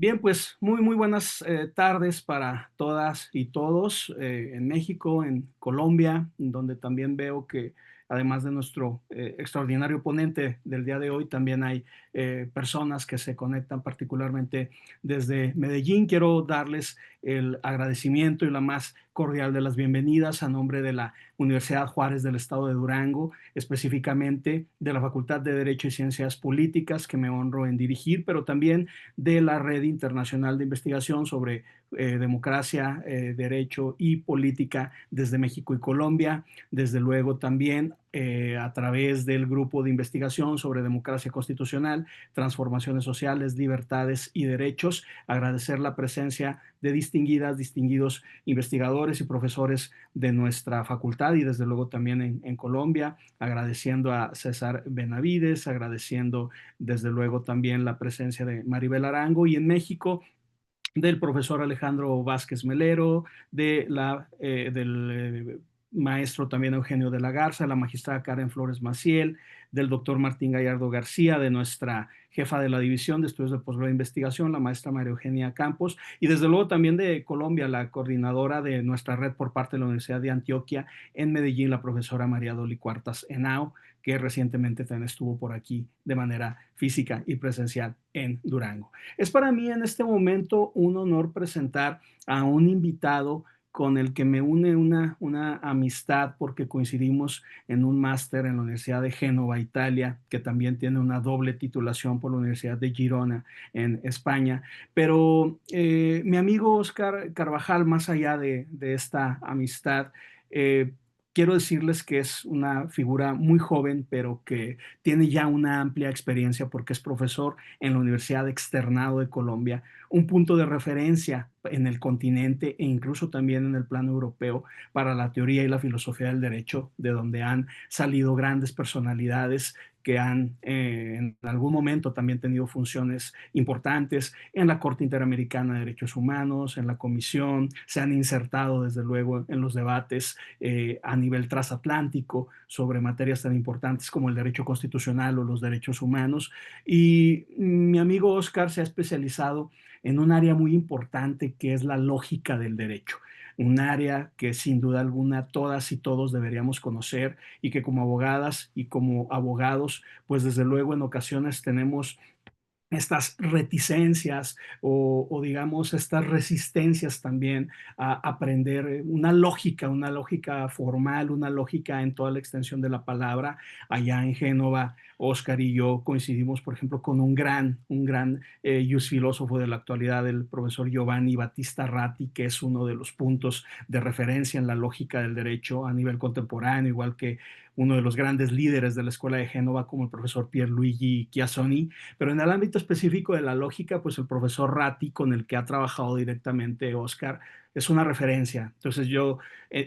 Bien, pues muy buenas tardes para todas y todos en México, en Colombia, donde también veo que además de nuestro extraordinario ponente del día de hoy, también hay personas que se conectan particularmente desde Medellín. Quiero darles el agradecimiento y la más cordial de las bienvenidas a nombre de la Universidad Juárez del Estado de Durango, específicamente de la Facultad de Derecho y Ciencias Políticas, que me honro en dirigir, pero también de la Red Internacional de Investigación sobre Democracia, Derecho y Política desde México y Colombia. Desde luego también a través del Grupo de Investigación sobre Democracia Constitucional, Transformaciones Sociales, Libertades y Derechos. Agradecer la presencia de distinguidos investigadores y profesores de nuestra facultad y desde luego también en Colombia, agradeciendo a César Benavides, agradeciendo desde luego también la presencia de Maribel Arango y en México del profesor Alejandro Vázquez Melero, del maestro también Eugenio de la Garza, la magistrada Karen Flores Maciel, del doctor Martín Gallardo García, de nuestra jefa de la División de Estudios de Posgrado de Investigación, la maestra María Eugenia Campos, y desde luego también de Colombia, la coordinadora de nuestra red por parte de la Universidad de Antioquia en Medellín, la profesora María Doli Cuartas Henao, que recientemente también estuvo por aquí de manera física y presencial en Durango. Es para mí en este momento un honor presentar a un invitado con el que me une una amistad porque coincidimos en un máster en la Universidad de Génova, Italia, que también tiene una doble titulación por la Universidad de Girona en España. Pero mi amigo Oscar Carvajal, más allá de esta amistad, quiero decirles que es una figura muy joven, pero que tiene ya una amplia experiencia porque es profesor en la Universidad Externado de Colombia, un punto de referencia en el continente e incluso también en el plano europeo para la teoría y la filosofía del derecho, de donde han salido grandes personalidades que han en algún momento también tenido funciones importantes en la Corte Interamericana de Derechos Humanos, en la Comisión, se han insertado desde luego en los debates a nivel transatlántico sobre materias tan importantes como el derecho constitucional o los derechos humanos. Y mi amigo Oscar se ha especializado en un área muy importante que es la lógica del derecho, un área que sin duda alguna todas y todos deberíamos conocer y que como abogadas y como abogados, pues desde luego en ocasiones tenemos estas reticencias o digamos estas resistencias también a aprender una lógica formal, una lógica en toda la extensión de la palabra. Allá en Génova, Oscar y yo coincidimos, por ejemplo, con un gran filósofo de la actualidad, el profesor Giovanni Battista Ratti, que es uno de los puntos de referencia en la lógica del derecho a nivel contemporáneo, igual que uno de los grandes líderes de la Escuela de Génova, como el profesor Pierluigi Chiassoni. Pero en el ámbito específico de la lógica, pues el profesor Ratti, con el que ha trabajado directamente Oscar, es una referencia. Entonces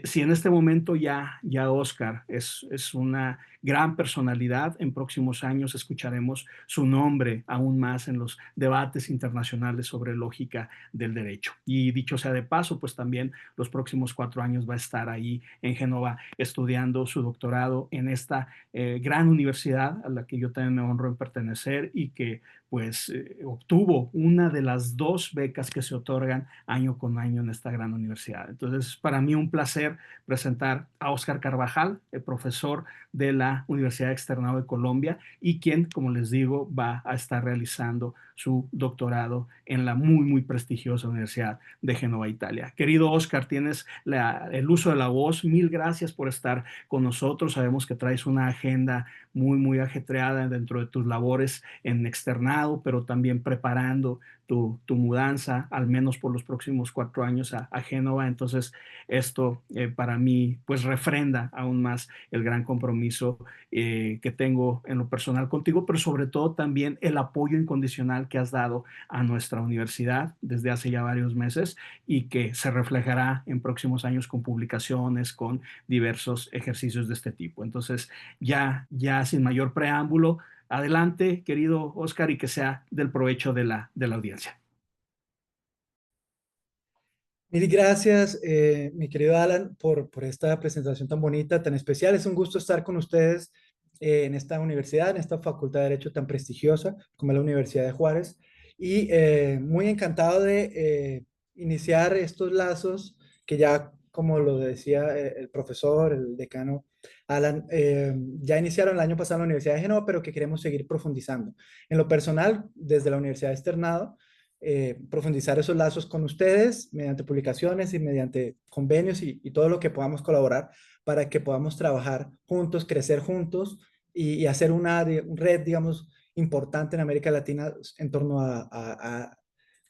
si en este momento ya Oscar es una gran personalidad, en próximos años escucharemos su nombre aún más en los debates internacionales sobre lógica del derecho. Y dicho sea de paso, pues también los próximos 4 años va a estar ahí en Génova estudiando su doctorado en esta gran universidad a la que yo también me honro en pertenecer y que pues obtuvo una de las dos becas que se otorgan año con año en esta gran universidad. Entonces, para mí un placer presentar a Oscar Carvajal, el profesor de la Universidad Externado de Colombia y quien, como les digo, va a estar realizando su doctorado en la muy prestigiosa Universidad de Génova, Italia. Querido Oscar, tienes el uso de la voz. Mil gracias por estar con nosotros. Sabemos que traes una agenda muy ajetreada dentro de tus labores en externado, pero también preparando tu mudanza, al menos por los próximos 4 años a Génova. Entonces, esto para mí, pues refrenda aún más el gran compromiso que tengo en lo personal contigo, pero sobre todo también el apoyo incondicional que has dado a nuestra universidad desde hace ya varios meses y que se reflejará en próximos años con publicaciones, con diversos ejercicios de este tipo. Entonces, ya sin mayor preámbulo, adelante, querido Oscar, y que sea del provecho de la audiencia. Mil gracias, mi querido Alan, por esta presentación tan bonita, tan especial. Es un gusto estar con ustedes en esta universidad, en esta Facultad de Derecho tan prestigiosa como es la Universidad de Juárez. y muy encantado de iniciar estos lazos que ya, como lo decía el profesor, el decano Alan, ya iniciaron el año pasado en la Universidad de Génova, pero que queremos seguir profundizando. En lo personal, desde la Universidad de Externado, profundizar esos lazos con ustedes mediante publicaciones y mediante convenios y todo lo que podamos colaborar para que podamos trabajar juntos, crecer juntos y hacer una red, digamos, importante en América Latina en torno a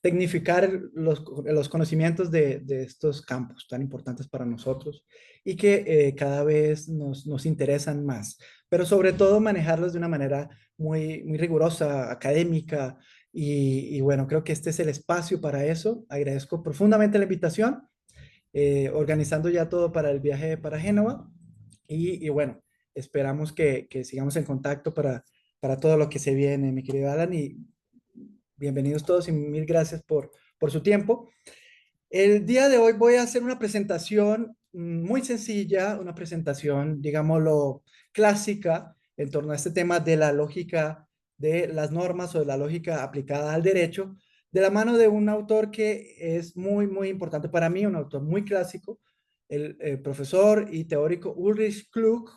tecnificar los conocimientos de estos campos tan importantes para nosotros y que cada vez nos interesan más, pero sobre todo manejarlos de una manera muy rigurosa, académica, y bueno, creo que este es el espacio para eso. Agradezco profundamente la invitación, organizando ya todo para el viaje para Génova, y bueno, esperamos que sigamos en contacto para todo lo que se viene, mi querido Alan, y bienvenidos todos y mil gracias por su tiempo. El día de hoy voy a hacer una presentación muy sencilla, una presentación, digámoslo, clásica en torno a este tema de la lógica de las normas o de la lógica aplicada al derecho, de la mano de un autor que es muy importante para mí, un autor muy clásico, el profesor y teórico Ulrich Klug.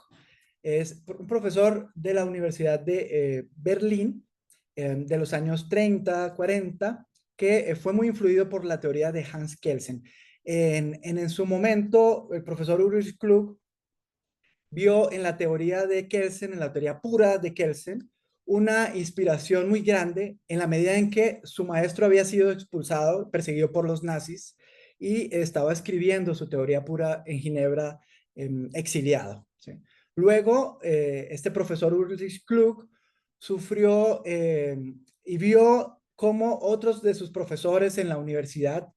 Es un profesor de la Universidad de Berlín, de los años 30, 40, que fue muy influido por la teoría de Hans Kelsen. En su momento, el profesor Ulrich Klug vio en la teoría de Kelsen, en la teoría pura de Kelsen, una inspiración muy grande en la medida en que su maestro había sido expulsado, perseguido por los nazis, y estaba escribiendo su teoría pura en Ginebra, exiliado. ¿Sí? Luego, este profesor Ulrich Klug sufrió y vio cómo otros de sus profesores en la universidad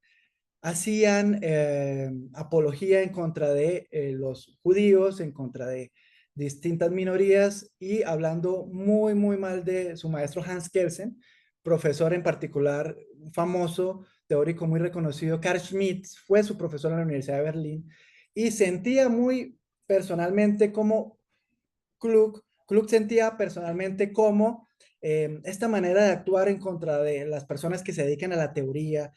hacían apología en contra de los judíos, en contra de distintas minorías, y hablando muy mal de su maestro Hans Kelsen, profesor en particular famoso, teórico muy reconocido. Carl Schmitt fue su profesor en la Universidad de Berlín, y sentía muy personalmente como Klug sentía personalmente como esta manera de actuar en contra de las personas que se dedican a la teoría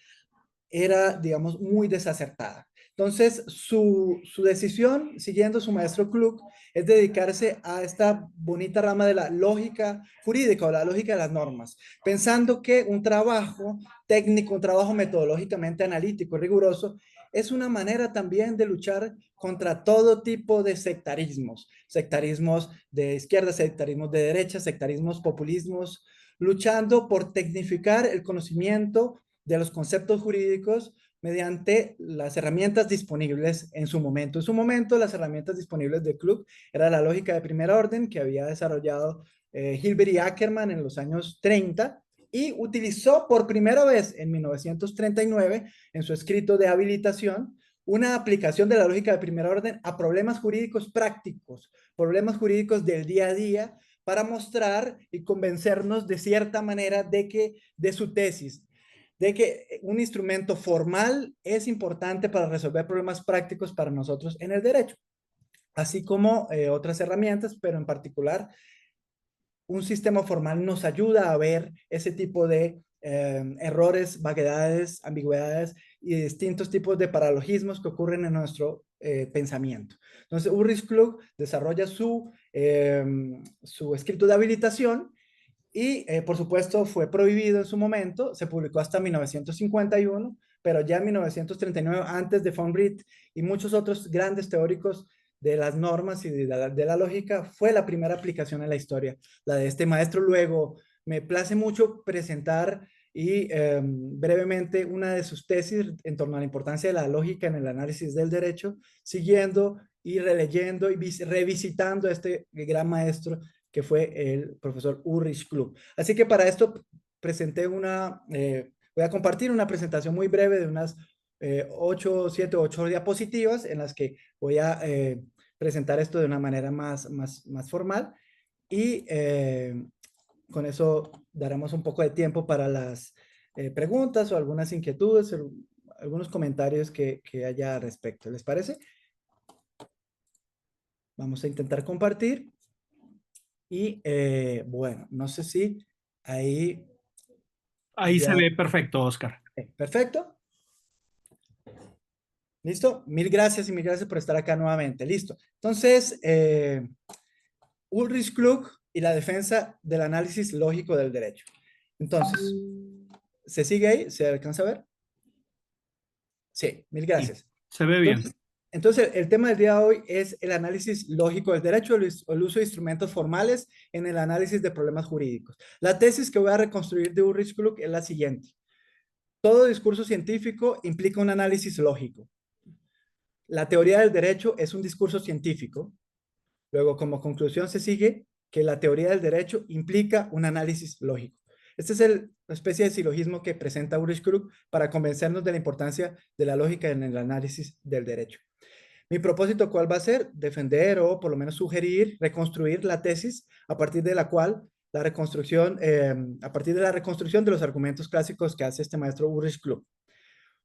era, digamos, muy desacertada. Entonces, su decisión, siguiendo su maestro Klug, es dedicarse a esta bonita rama de la lógica jurídica o la lógica de las normas, pensando que un trabajo técnico, un trabajo metodológicamente analítico y riguroso, es una manera también de luchar contra todo tipo de sectarismos, sectarismos de izquierda, sectarismos de derecha, sectarismos, populismos, luchando por tecnificar el conocimiento de los conceptos jurídicos mediante las herramientas disponibles en su momento. En su momento, las herramientas disponibles de Klug era la lógica de primera orden que había desarrollado Hilbert y Ackermann en los años 30, y utilizó por primera vez en 1939, en su escrito de habilitación, una aplicación de la lógica de primera orden a problemas jurídicos prácticos, problemas jurídicos del día a día, para mostrar y convencernos de cierta manera de su tesis, de que un instrumento formal es importante para resolver problemas prácticos para nosotros en el derecho, así como otras herramientas, pero en particular un sistema formal nos ayuda a ver ese tipo de errores, vaguedades, ambigüedades y distintos tipos de paralogismos que ocurren en nuestro pensamiento. Entonces, Ulrich Klug desarrolla su escrito de habilitación, y por supuesto fue prohibido en su momento, se publicó hasta 1951, pero ya en 1939, antes de von Wright y muchos otros grandes teóricos de las normas y de la lógica, fue la primera aplicación en la historia, la de este maestro. Luego, me place mucho presentar y brevemente una de sus tesis en torno a la importancia de la lógica en el análisis del derecho, siguiendo y releyendo y revisitando a este gran maestro que fue el profesor Ulrich Klug. Así que para esto presenté voy a compartir una presentación muy breve de unas 7 8 diapositivas en las que voy a presentar esto de una manera más formal, y con eso daremos un poco de tiempo para las preguntas o algunas inquietudes, o algunos comentarios que haya al respecto. ¿Les parece? Vamos a intentar compartir. Y bueno, no sé si ahí Ahí se Ya. ve perfecto, Oscar. Perfecto. ¿Listo? Mil gracias y mil gracias por estar acá nuevamente. Listo. Entonces, Ulrich Klug y la defensa del análisis lógico del derecho. Entonces, ¿se sigue ahí? ¿Se alcanza a ver? Sí, mil Sí, gracias. se ve bien. Entonces, el tema del día de hoy es el análisis lógico del derecho o el uso de instrumentos formales en el análisis de problemas jurídicos. La tesis que voy a reconstruir de Ulrich Klug es la siguiente. Todo discurso científico implica un análisis lógico. La teoría del derecho es un discurso científico. Luego, como conclusión, se sigue que la teoría del derecho implica un análisis lógico. Este es la especie de silogismo que presenta Ulrich Klug para convencernos de la importancia de la lógica en el análisis del derecho. Mi propósito, ¿cuál va a ser? Defender o por lo menos sugerir, reconstruir la tesis a partir de la cual la reconstrucción, a partir de la reconstrucción de los argumentos clásicos que hace este maestro Ulrich Klug.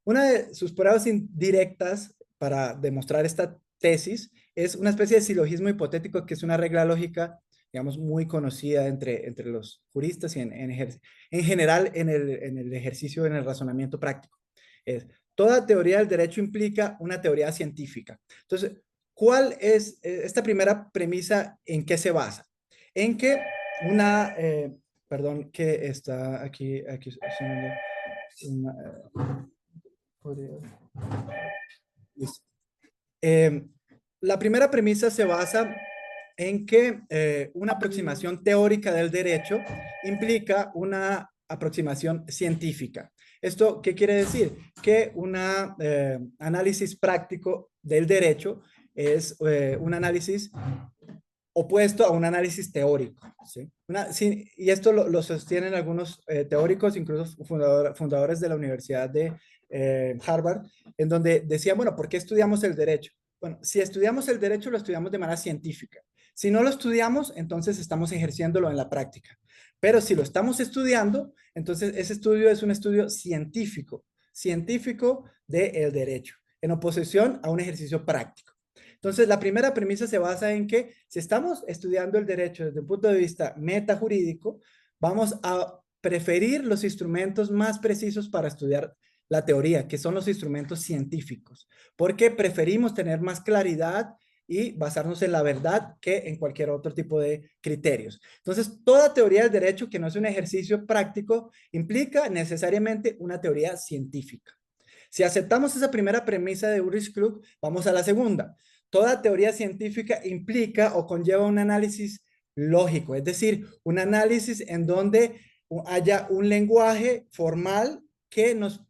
Una de sus pruebas indirectas para demostrar esta tesis es una especie de silogismo hipotético que es una regla lógica, digamos, muy conocida entre los juristas y en general en el ejercicio, en el razonamiento práctico. Es, toda teoría del derecho implica una teoría científica. Entonces, ¿cuál es esta primera premisa? ¿En qué se basa? En que perdón, que está aquí una, listo. Eh, la primera premisa se basa en que una aproximación teórica del derecho implica una aproximación científica. ¿Esto qué quiere decir? Que un análisis práctico del derecho es un análisis opuesto a un análisis teórico. ¿Sí? Sí, y esto lo sostienen algunos teóricos, incluso fundadores de la Universidad de Harvard, en donde decían, bueno, ¿por qué estudiamos el derecho? Bueno, si estudiamos el derecho, lo estudiamos de manera científica. Si no lo estudiamos, entonces estamos ejerciéndolo en la práctica. Pero si lo estamos estudiando, entonces ese estudio es un estudio científico, científico del derecho, en oposición a un ejercicio práctico. Entonces, la primera premisa se basa en que si estamos estudiando el derecho desde un punto de vista metajurídico, vamos a preferir los instrumentos más precisos para estudiar la teoría, que son los instrumentos científicos, porque preferimos tener más claridad y basarnos en la verdad que en cualquier otro tipo de criterios. Entonces, toda teoría del derecho que no es un ejercicio práctico implica necesariamente una teoría científica. Si aceptamos esa primera premisa de Ulrich Klug, vamos a la segunda. Toda teoría científica implica o conlleva un análisis lógico, es decir, un análisis en donde haya un lenguaje formal que nos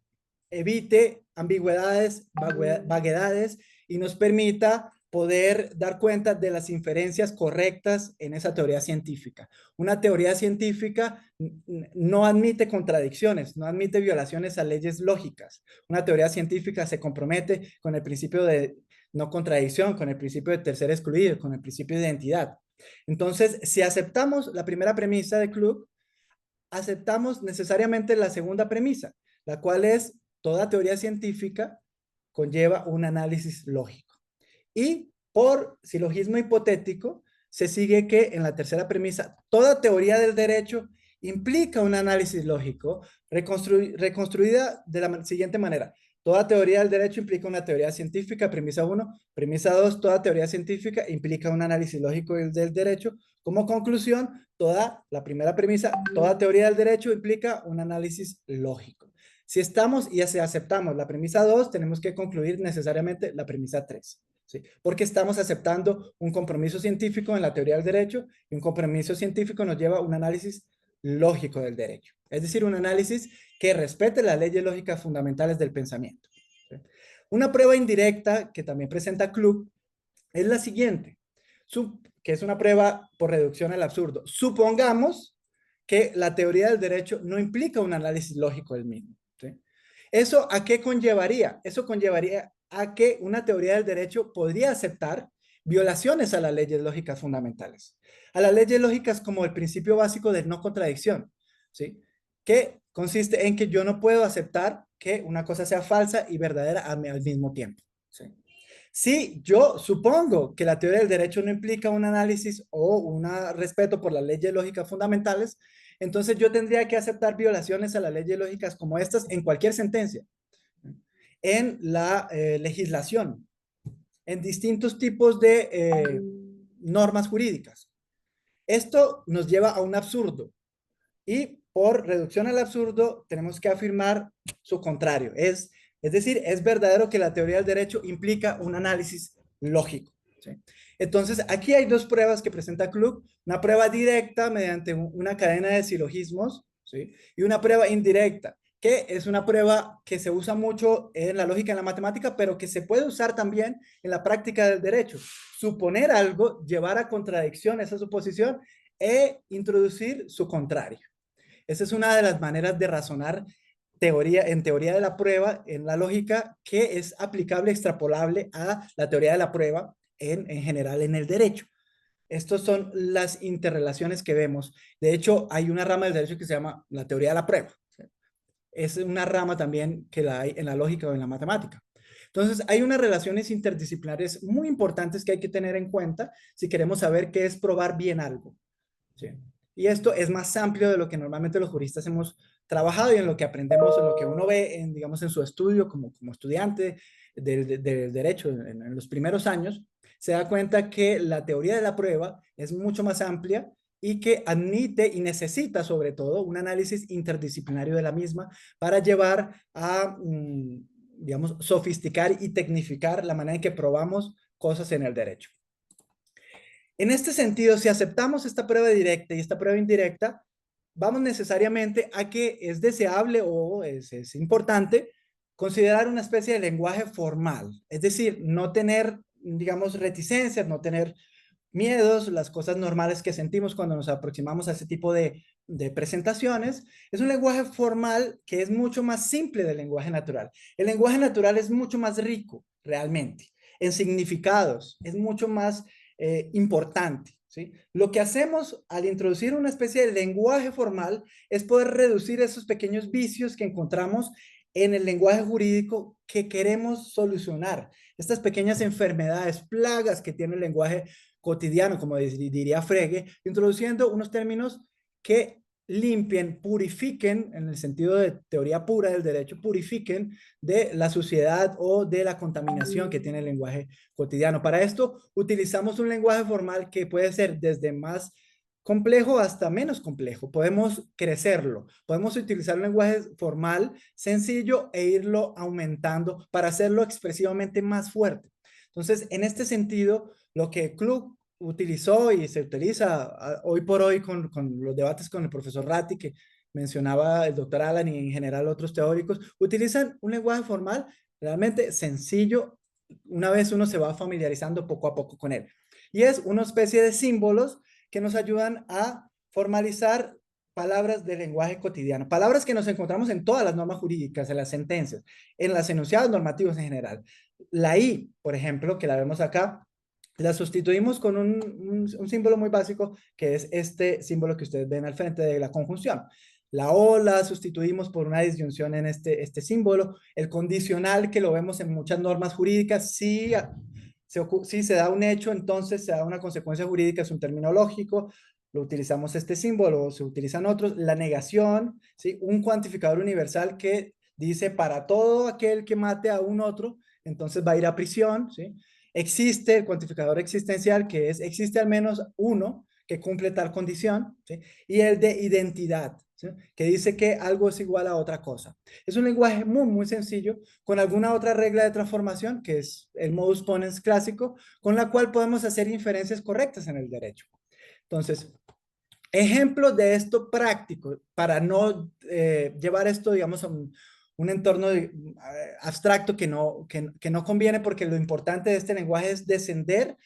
evite ambigüedades, vaguedades y nos permita poder dar cuenta de las inferencias correctas en esa teoría científica. Una teoría científica no admite contradicciones, no admite violaciones a leyes lógicas. Una teoría científica se compromete con el principio de no contradicción, con el principio de tercer excluido, con el principio de identidad. Entonces, si aceptamos la primera premisa de Klug, aceptamos necesariamente la segunda premisa, la cual es toda teoría científica conlleva un análisis lógico. Y por silogismo hipotético, se sigue que en la tercera premisa, toda teoría del derecho implica un análisis lógico reconstruida de la siguiente manera. Toda teoría del derecho implica una teoría científica, premisa 1. Premisa 2, toda teoría científica implica un análisis lógico del derecho. Como conclusión, la primera premisa, toda teoría del derecho implica un análisis lógico. Si estamos y si aceptamos la premisa 2, tenemos que concluir necesariamente la premisa 3. ¿Sí? Porque estamos aceptando un compromiso científico en la teoría del derecho y un compromiso científico nos lleva a un análisis lógico del derecho. Es decir, un análisis que respete las leyes lógicas fundamentales del pensamiento. ¿Sí? Una prueba indirecta que también presenta Klug es la siguiente, que es una prueba por reducción al absurdo. Supongamos que la teoría del derecho no implica un análisis lógico del mismo. ¿Sí? ¿Eso a qué conllevaría? Eso conllevaría a que una teoría del derecho podría aceptar violaciones a las leyes lógicas fundamentales, a las leyes lógicas como el principio básico de no contradicción, ¿sí? Que consiste en que yo no puedo aceptar que una cosa sea falsa y verdadera al mismo tiempo, ¿sí? Si yo supongo que la teoría del derecho no implica un análisis o un respeto por las leyes lógicas fundamentales, entonces yo tendría que aceptar violaciones a las leyes lógicas como estas en cualquier sentencia, en la legislación, en distintos tipos de normas jurídicas. Esto nos lleva a un absurdo y por reducción al absurdo tenemos que afirmar su contrario. Es decir, es verdadero que la teoría del derecho implica un análisis lógico. ¿Sí? Entonces, aquí hay dos pruebas que presenta Klug, una prueba directa mediante una cadena de silogismos, ¿sí? Y una prueba indirecta, que es una prueba que se usa mucho en la lógica y en la matemática, pero que se puede usar también en la práctica del derecho. Suponer algo, llevar a contradicción esa suposición e introducir su contrario. Esa es una de las maneras de razonar en teoría de la prueba, en la lógica, que es aplicable, extrapolable a la teoría de la prueba en general en el derecho. Estas son las interrelaciones que vemos. De hecho, hay una rama del derecho que se llama la teoría de la prueba. Es una rama también que la hay en la lógica o en la matemática. Entonces, hay unas relaciones interdisciplinares muy importantes que hay que tener en cuenta si queremos saber qué es probar bien algo. ¿Sí? Y esto es más amplio de lo que normalmente los juristas hemos trabajado y en lo que aprendemos, en lo que uno ve, digamos, en su estudio como estudiante del derecho en los primeros años, se da cuenta que la teoría de la prueba es mucho más amplia y que admite y necesita sobre todo un análisis interdisciplinario de la misma para llevar a, digamos, sofisticar y tecnificar la manera en que probamos cosas en el derecho. En este sentido, si aceptamos esta prueba directa y esta prueba indirecta, vamos necesariamente a que es deseable o es importante considerar una especie de lenguaje formal, es decir, no tener, digamos, reticencias, no tener miedos, las cosas normales que sentimos cuando nos aproximamos a ese tipo de presentaciones. Es un lenguaje formal que es mucho más simple del lenguaje natural. El lenguaje natural es mucho más rico, realmente, en significados, es mucho más importante. ¿Sí? Lo que hacemos al introducir una especie de lenguaje formal es poder reducir esos pequeños vicios que encontramos en el lenguaje jurídico que queremos solucionar. Estas pequeñas enfermedades, plagas que tiene el lenguaje cotidiano, como diría Frege, introduciendo unos términos que limpien, purifiquen, en el sentido de teoría pura del derecho, purifiquen de la suciedad o de la contaminación que tiene el lenguaje cotidiano. Para esto utilizamos un lenguaje formal que puede ser desde más complejo hasta menos complejo. Podemos crecerlo, podemos utilizar un lenguaje formal sencillo e irlo aumentando para hacerlo expresivamente más fuerte. Entonces, en este sentido, lo que Klug utilizó y se utiliza hoy por hoy con los debates con el profesor Ratti, que mencionaba el doctor Alan y en general otros teóricos, utilizan un lenguaje formal realmente sencillo una vez uno se va familiarizando poco a poco con él. Y es una especie de símbolos que nos ayudan a formalizar palabras de lenguaje cotidiano, palabras que nos encontramos en todas las normas jurídicas, en las sentencias, en los enunciados normativos en general. La I, por ejemplo, que la vemos acá, la sustituimos con un símbolo muy básico, que es este símbolo que ustedes ven al frente de la conjunción. La O la sustituimos por una disyunción en este símbolo. El condicional, que lo vemos en muchas normas jurídicas, si se da un hecho, entonces se da una consecuencia jurídica, es un término lógico, lo utilizamos este símbolo, se utilizan otros. La negación, ¿sí? Un cuantificador universal que dice para todo aquel que mate a un otro, entonces va a ir a prisión, ¿sí? Existe el cuantificador existencial, que es, existe al menos uno que cumple tal condición, ¿sí? Y el de identidad, ¿sí? Que dice que algo es igual a otra cosa. Es un lenguaje muy, muy sencillo, con alguna otra regla de transformación, que es el modus ponens clásico, con la cual podemos hacer inferencias correctas en el derecho. Entonces, ejemplos de esto práctico, para no llevar esto, digamos, a un entorno abstracto que no conviene, porque lo importante de este lenguaje es descender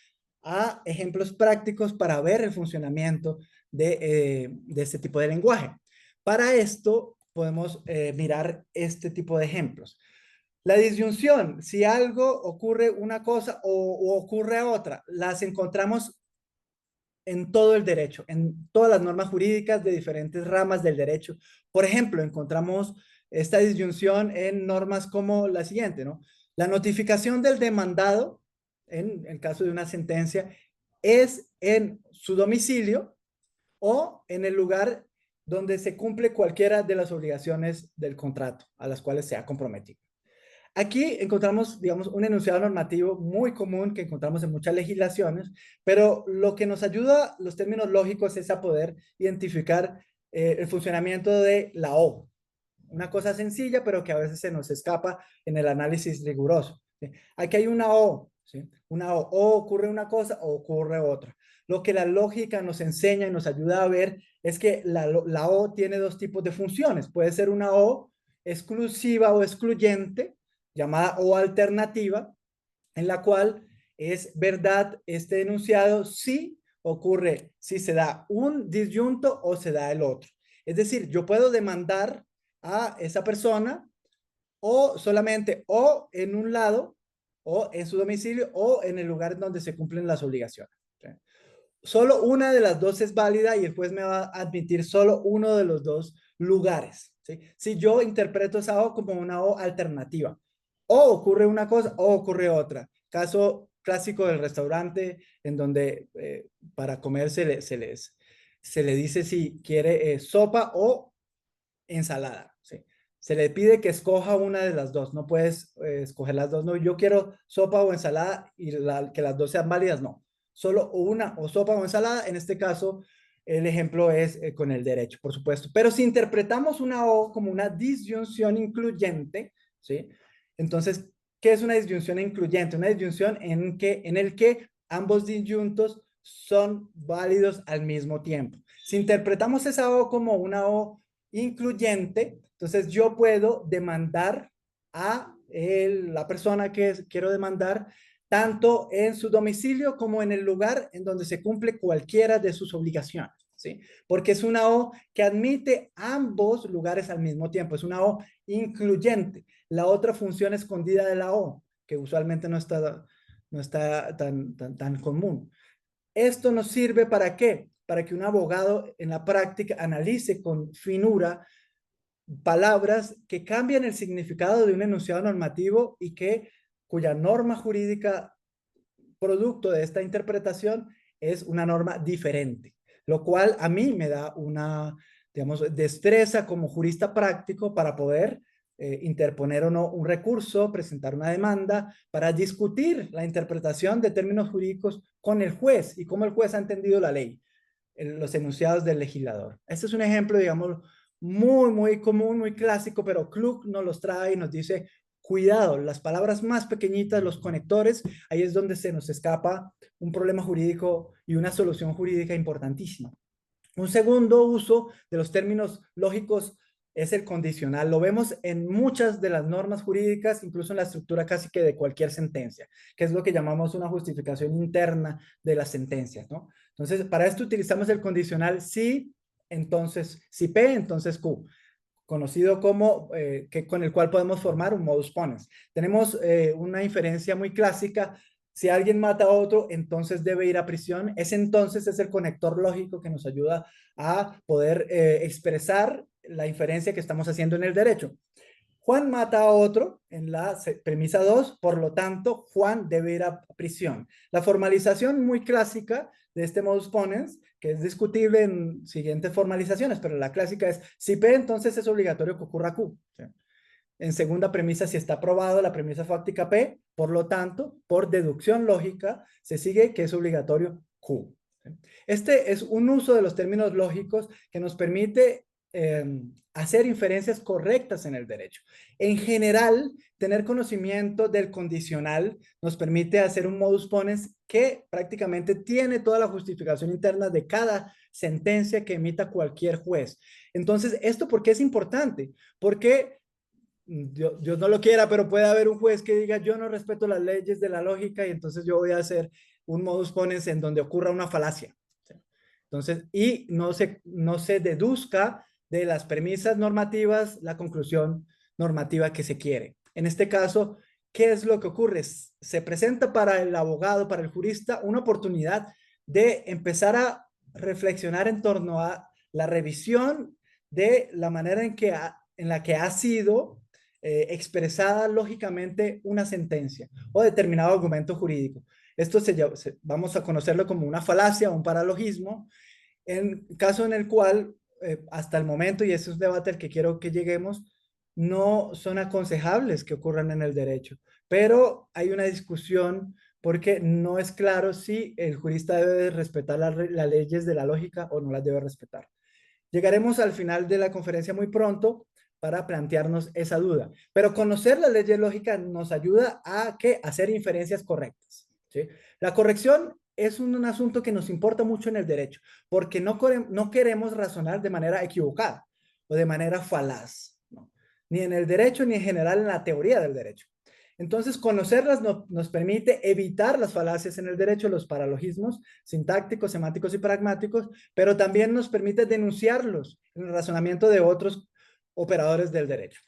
a ejemplos prácticos para ver el funcionamiento de este tipo de lenguaje. Para esto podemos mirar este tipo de ejemplos. La disyunción, si algo ocurre una cosa o ocurre otra, las encontramos en todo el derecho, en todas las normas jurídicas de diferentes ramas del derecho. Por ejemplo, encontramos esta disyunción en normas como la siguiente, ¿no? La notificación del demandado, en el caso de una sentencia, es en su domicilio o en el lugar donde se cumple cualquiera de las obligaciones del contrato a las cuales se ha comprometido. Aquí encontramos, digamos, un enunciado normativo muy común que encontramos en muchas legislaciones, pero lo que nos ayuda los términos lógicos es a poder identificar el funcionamiento de la O. Una cosa sencilla, pero que a veces se nos escapa en el análisis riguroso, ¿sí? Aquí hay una O, ¿sí? Una o ocurre una cosa o ocurre otra. Lo que la lógica nos enseña y nos ayuda a ver es que la O tiene dos tipos de funciones. Puede ser una O exclusiva o excluyente, llamada O alternativa, en la cual es verdad este enunciado si ocurre, si se da un disyunto o se da el otro. Es decir, yo puedo demandar a esa persona o solamente o en un lado o en su domicilio o en el lugar donde se cumplen las obligaciones. ¿Sí? Solo una de las dos es válida y el juez me va a admitir solo uno de los dos lugares. ¿Sí? Si yo interpreto esa O como una O alternativa, o ocurre una cosa o ocurre otra. Caso clásico del restaurante en donde para comer se le dice si quiere sopa o ensalada. ¿Sí? Se le pide que escoja una de las dos. No puedes escoger las dos. No, yo quiero sopa o ensalada y que las dos sean válidas. No. Solo una o sopa o ensalada. En este caso, el ejemplo es con el derecho, por supuesto. Pero si interpretamos una O como una disyunción incluyente, ¿sí? Entonces, ¿qué es una disyunción incluyente? Una disyunción en el que ambos disyuntos son válidos al mismo tiempo. Si interpretamos esa O como una O incluyente, entonces yo puedo demandar a la persona que quiero demandar tanto en su domicilio como en el lugar en donde se cumple cualquiera de sus obligaciones, ¿sí? Porque es una O que admite ambos lugares al mismo tiempo, es una O incluyente. La otra función escondida de la O, que usualmente no está tan común. Esto nos sirve ¿para qué? Para que un abogado en la práctica analice con finura palabras que cambian el significado de un enunciado normativo y cuya norma jurídica producto de esta interpretación es una norma diferente, lo cual a mí me da una, digamos, destreza como jurista práctico para poder interponer o no un recurso, presentar una demanda para discutir la interpretación de términos jurídicos con el juez y cómo el juez ha entendido la ley, los enunciados del legislador. Este es un ejemplo, digamos, muy común, muy clásico, pero Klug nos los trae y nos dice, cuidado, las palabras más pequeñitas, los conectores, ahí es donde se nos escapa un problema jurídico y una solución jurídica importantísima. Un segundo uso de los términos lógicos es el condicional. Lo vemos en muchas de las normas jurídicas, incluso en la estructura casi que de cualquier sentencia, que es lo que llamamos una justificación interna de las sentencias, ¿no? Entonces, para esto utilizamos el condicional si, entonces, si P, entonces Q, conocido como, con el cual podemos formar un modus ponens. Tenemos una inferencia muy clásica. Si alguien mata a otro, entonces debe ir a prisión. Ese entonces es el conector lógico que nos ayuda a poder expresar la inferencia que estamos haciendo en el derecho. Juan mata a otro en la premisa 2, por lo tanto, Juan debe ir a prisión. La formalización muy clásica de este modus ponens, que es discutible en siguientes formalizaciones, pero la clásica es, si P, entonces es obligatorio que ocurra Q. ¿Sí? En segunda premisa, si está probado la premisa fáctica P, por lo tanto, por deducción lógica, se sigue que es obligatorio Q. ¿Sí? Este es un uso de los términos lógicos que nos permite hacer inferencias correctas en el derecho. En general, tener conocimiento del condicional nos permite hacer un modus ponens que prácticamente tiene toda la justificación interna de cada sentencia que emita cualquier juez. Entonces, ¿esto por qué es importante? Porque Dios no lo quiera, pero puede haber un juez que diga, yo no respeto las leyes de la lógica y entonces yo voy a hacer un modus ponens en donde ocurra una falacia. ¿Sí? Entonces, y no se deduzca de las premisas normativas la conclusión normativa que se quiere. En este caso, ¿qué es lo que ocurre? Se presenta para el abogado, para el jurista, una oportunidad de empezar a reflexionar en torno a la revisión de la manera en la que ha sido expresada lógicamente una sentencia o determinado argumento jurídico. Esto vamos a conocerlo como una falacia o un paralogismo, en caso en el cual hasta el momento, y ese es un debate al que quiero que lleguemos, no son aconsejables que ocurran en el derecho, pero hay una discusión porque no es claro si el jurista debe respetar las leyes de la lógica o no las debe respetar. Llegaremos al final de la conferencia muy pronto para plantearnos esa duda, pero conocer las leyes lógicas nos ayuda a hacer inferencias correctas, ¿sí? La corrección es un asunto que nos importa mucho en el derecho, porque no queremos razonar de manera equivocada o de manera falaz, ¿no? Ni en el derecho ni en general en la teoría del derecho. Entonces, conocerlas nos permite evitar las falacias en el derecho, los paralogismos sintácticos, semánticos y pragmáticos, pero también nos permite denunciarlos en el razonamiento de otros operadores del derecho.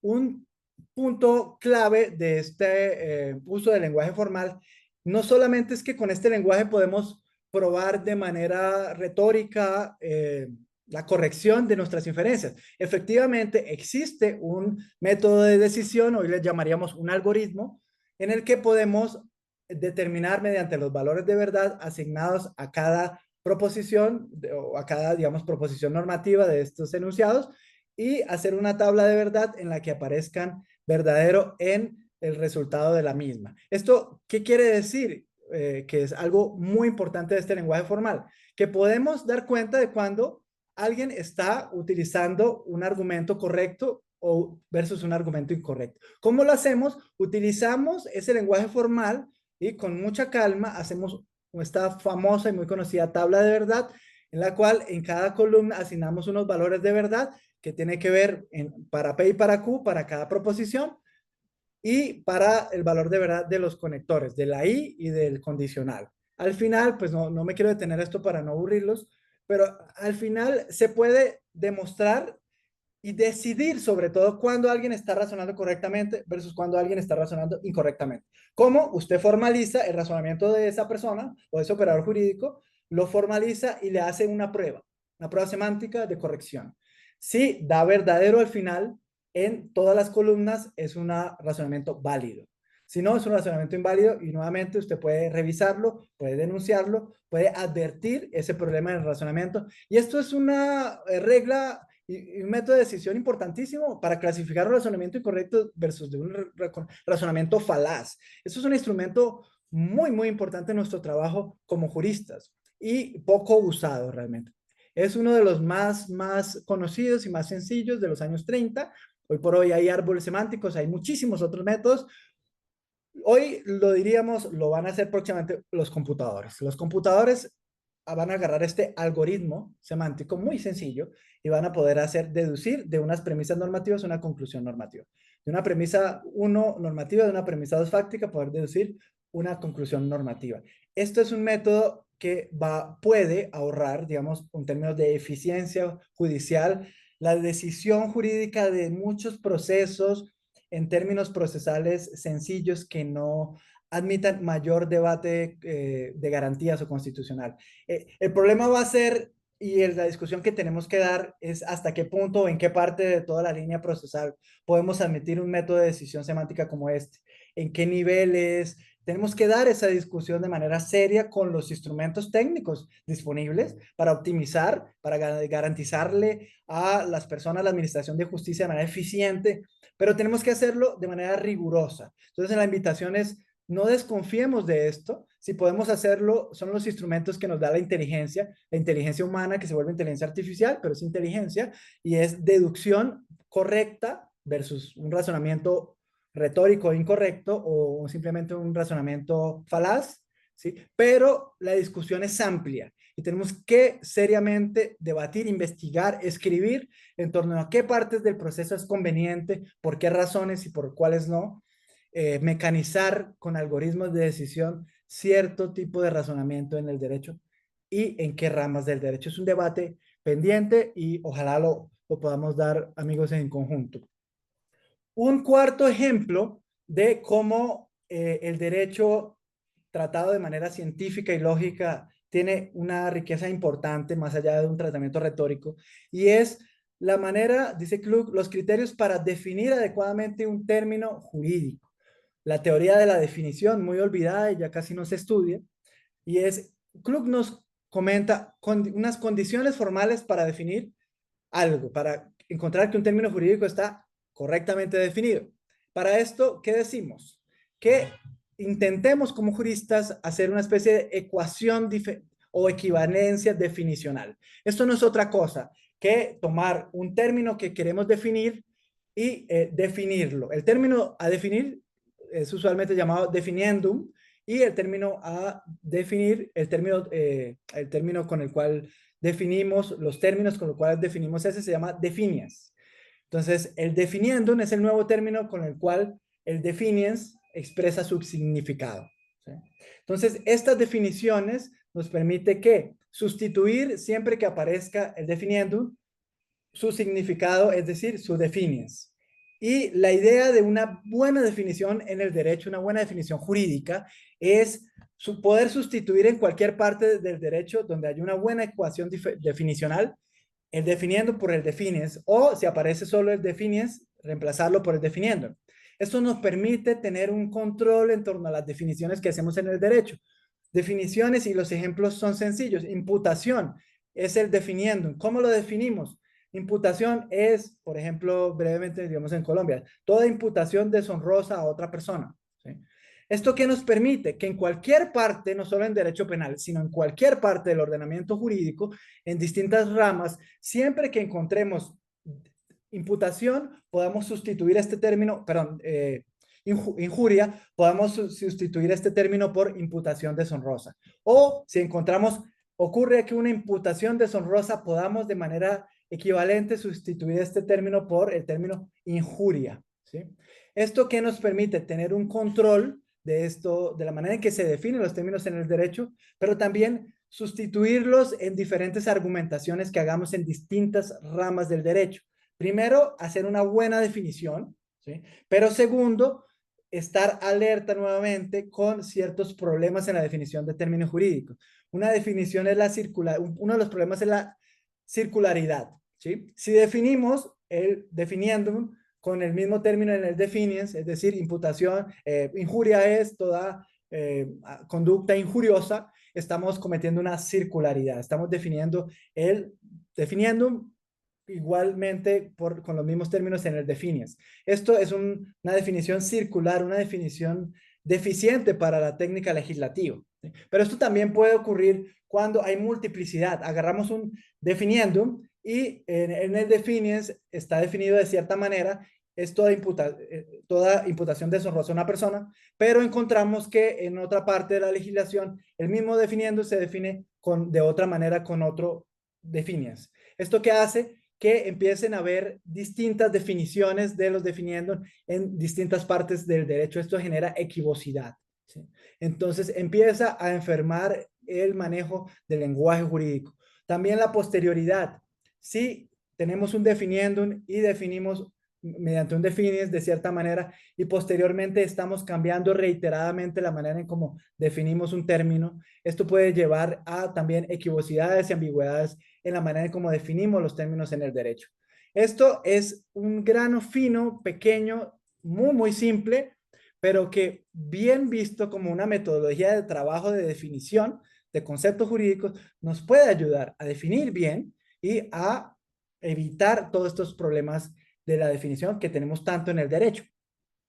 Un punto clave de este uso del lenguaje formal no solamente es que con este lenguaje podemos probar de manera retórica la corrección de nuestras inferencias. Efectivamente, existe un método de decisión, hoy le llamaríamos un algoritmo, en el que podemos determinar mediante los valores de verdad asignados a cada proposición o a cada, digamos, proposición normativa de estos enunciados y hacer una tabla de verdad en la que aparezcan verdadero en el resultado de la misma. ¿Esto qué quiere decir? Que es algo muy importante de este lenguaje formal, que podemos dar cuenta de cuando alguien está utilizando un argumento correcto o versus un argumento incorrecto. ¿Cómo lo hacemos? Utilizamos ese lenguaje formal y con mucha calma hacemos esta famosa y muy conocida tabla de verdad, en la cual en cada columna asignamos unos valores de verdad que tiene que ver para P y para Q, para cada proposición, y para el valor de verdad de los conectores, de la I y del condicional. Al final, pues no me quiero detener esto para no aburrirlos, pero al final se puede demostrar y decidir sobre todo cuando alguien está razonando correctamente versus cuando alguien está razonando incorrectamente. ¿Cómo usted formaliza el razonamiento de esa persona o de ese operador jurídico? Lo formaliza y le hace una prueba semántica de corrección. Si da verdadero al final, en todas las columnas es un razonamiento válido. Si no, es un razonamiento inválido y nuevamente usted puede revisarlo, puede denunciarlo, puede advertir ese problema en el razonamiento. Y esto es una regla y un método de decisión importantísimo para clasificar un razonamiento incorrecto versus de un razonamiento falaz. Eso es un instrumento muy, muy importante en nuestro trabajo como juristas y poco usado realmente. Es uno de los más conocidos y más sencillos de los años 30. Hoy por hoy hay árboles semánticos, hay muchísimos otros métodos. Hoy lo diríamos, lo van a hacer próximamente los computadores. Los computadores van a agarrar este algoritmo semántico muy sencillo y van a poder hacer deducir de unas premisas normativas una conclusión normativa. De una premisa 1 normativa, de una premisa 2 fáctica, poder deducir una conclusión normativa. Esto es un método que puede ahorrar, digamos, en términos de eficiencia judicial, la decisión jurídica de muchos procesos en términos procesales sencillos que no admitan mayor debate de garantías o constitucional. El problema va a ser, y la discusión que tenemos que dar es hasta qué punto o en qué parte de toda la línea procesal podemos admitir un método de decisión semántica como este, en qué niveles. Tenemos que dar esa discusión de manera seria con los instrumentos técnicos disponibles para optimizar, para garantizarle a las personas la administración de justicia de manera eficiente, pero tenemos que hacerlo de manera rigurosa. Entonces, la invitación es no desconfiemos de esto. Si podemos hacerlo, son los instrumentos que nos da la inteligencia humana que se vuelve inteligencia artificial, pero es inteligencia y es deducción correcta versus un razonamiento retórico incorrecto o simplemente un razonamiento falaz, ¿sí? Pero la discusión es amplia y tenemos que seriamente debatir, investigar, escribir en torno a qué partes del proceso es conveniente, por qué razones y por cuáles no, mecanizar con algoritmos de decisión cierto tipo de razonamiento en el derecho y en qué ramas del derecho. Es un debate pendiente y ojalá lo podamos dar, amigos, en conjunto. Un cuarto ejemplo de cómo el derecho tratado de manera científica y lógica tiene una riqueza importante más allá de un tratamiento retórico, y es la manera, dice Klug, los criterios para definir adecuadamente un término jurídico. La teoría de la definición, muy olvidada y ya casi no se estudia, y es, Klug nos comenta unas condiciones formales para definir algo, para encontrar que un término jurídico está correctamente definido. Para esto, ¿qué decimos? Que intentemos como juristas hacer una especie de ecuación o equivalencia definicional. Esto no es otra cosa que tomar un término que queremos definir y definirlo. El término a definir es usualmente llamado definiendum, y el término a definir, el término con el cual definimos, los términos con los cuales definimos ese se llama definiens. Entonces, el definiendum es el nuevo término con el cual el definiens expresa su significado, ¿sí? Entonces, estas definiciones nos permite que sustituir siempre que aparezca el definiendum su significado, es decir, su definiens. Y la idea de una buena definición en el derecho, una buena definición jurídica, es poder sustituir en cualquier parte del derecho donde hay una buena ecuación definicional, el definiendo por el definiens, o si aparece solo el definiens, reemplazarlo por el definiendo. Esto nos permite tener un control en torno a las definiciones que hacemos en el derecho. Definiciones, y los ejemplos son sencillos. Imputación es el definiendo. ¿Cómo lo definimos? Imputación es, por ejemplo, brevemente, digamos en Colombia, toda imputación deshonrosa a otra persona, ¿sí? ¿Esto qué nos permite? Que en cualquier parte, no solo en derecho penal, sino en cualquier parte del ordenamiento jurídico, en distintas ramas, siempre que encontremos imputación, podamos sustituir este término, perdón, injuria, podamos sustituir este término por imputación deshonrosa. O si encontramos, ocurre que una imputación deshonrosa, podamos de manera equivalente sustituir este término por el término injuria, ¿sí? Esto que nos permite tener un control de esto, de la manera en que se definen los términos en el derecho, pero también sustituirlos en diferentes argumentaciones que hagamos en distintas ramas del derecho. Primero, hacer una buena definición, ¿sí? Pero segundo, estar alerta nuevamente con ciertos problemas en la definición de términos jurídicos. Una definición es la circular, uno de los problemas es la circularidad, ¿sí? Si definimos el definiendo con el mismo término en el definiens, es decir, imputación, injuria es toda conducta injuriosa, estamos cometiendo una circularidad, estamos definiendo igualmente con los mismos términos en el definiens. Esto es una definición circular, una definición deficiente para la técnica legislativa, ¿sí? Pero esto también puede ocurrir cuando hay multiplicidad. Agarramos un definiendum y en el definiens está definido de cierta manera, es toda imputación deshonrosa a una persona, pero encontramos que en otra parte de la legislación el mismo definiendo se define de otra manera con otro definiens. ¿Esto qué hace? Que empiecen a haber distintas definiciones de los definiendo en distintas partes del derecho. Esto genera equivocidad, ¿sí? Entonces empieza a enfermar el manejo del lenguaje jurídico. También la posterioridad. Si tenemos un definiendum y definimos mediante un definiens de cierta manera y posteriormente estamos cambiando reiteradamente la manera en cómo definimos un término, esto puede llevar a también equivocidades y ambigüedades en la manera en cómo definimos los términos en el derecho. Esto es un grano fino, pequeño, muy, muy simple, pero que bien visto como una metodología de trabajo de definición de conceptos jurídicos nos puede ayudar a definir bien y a evitar todos estos problemas de la definición que tenemos tanto en el derecho.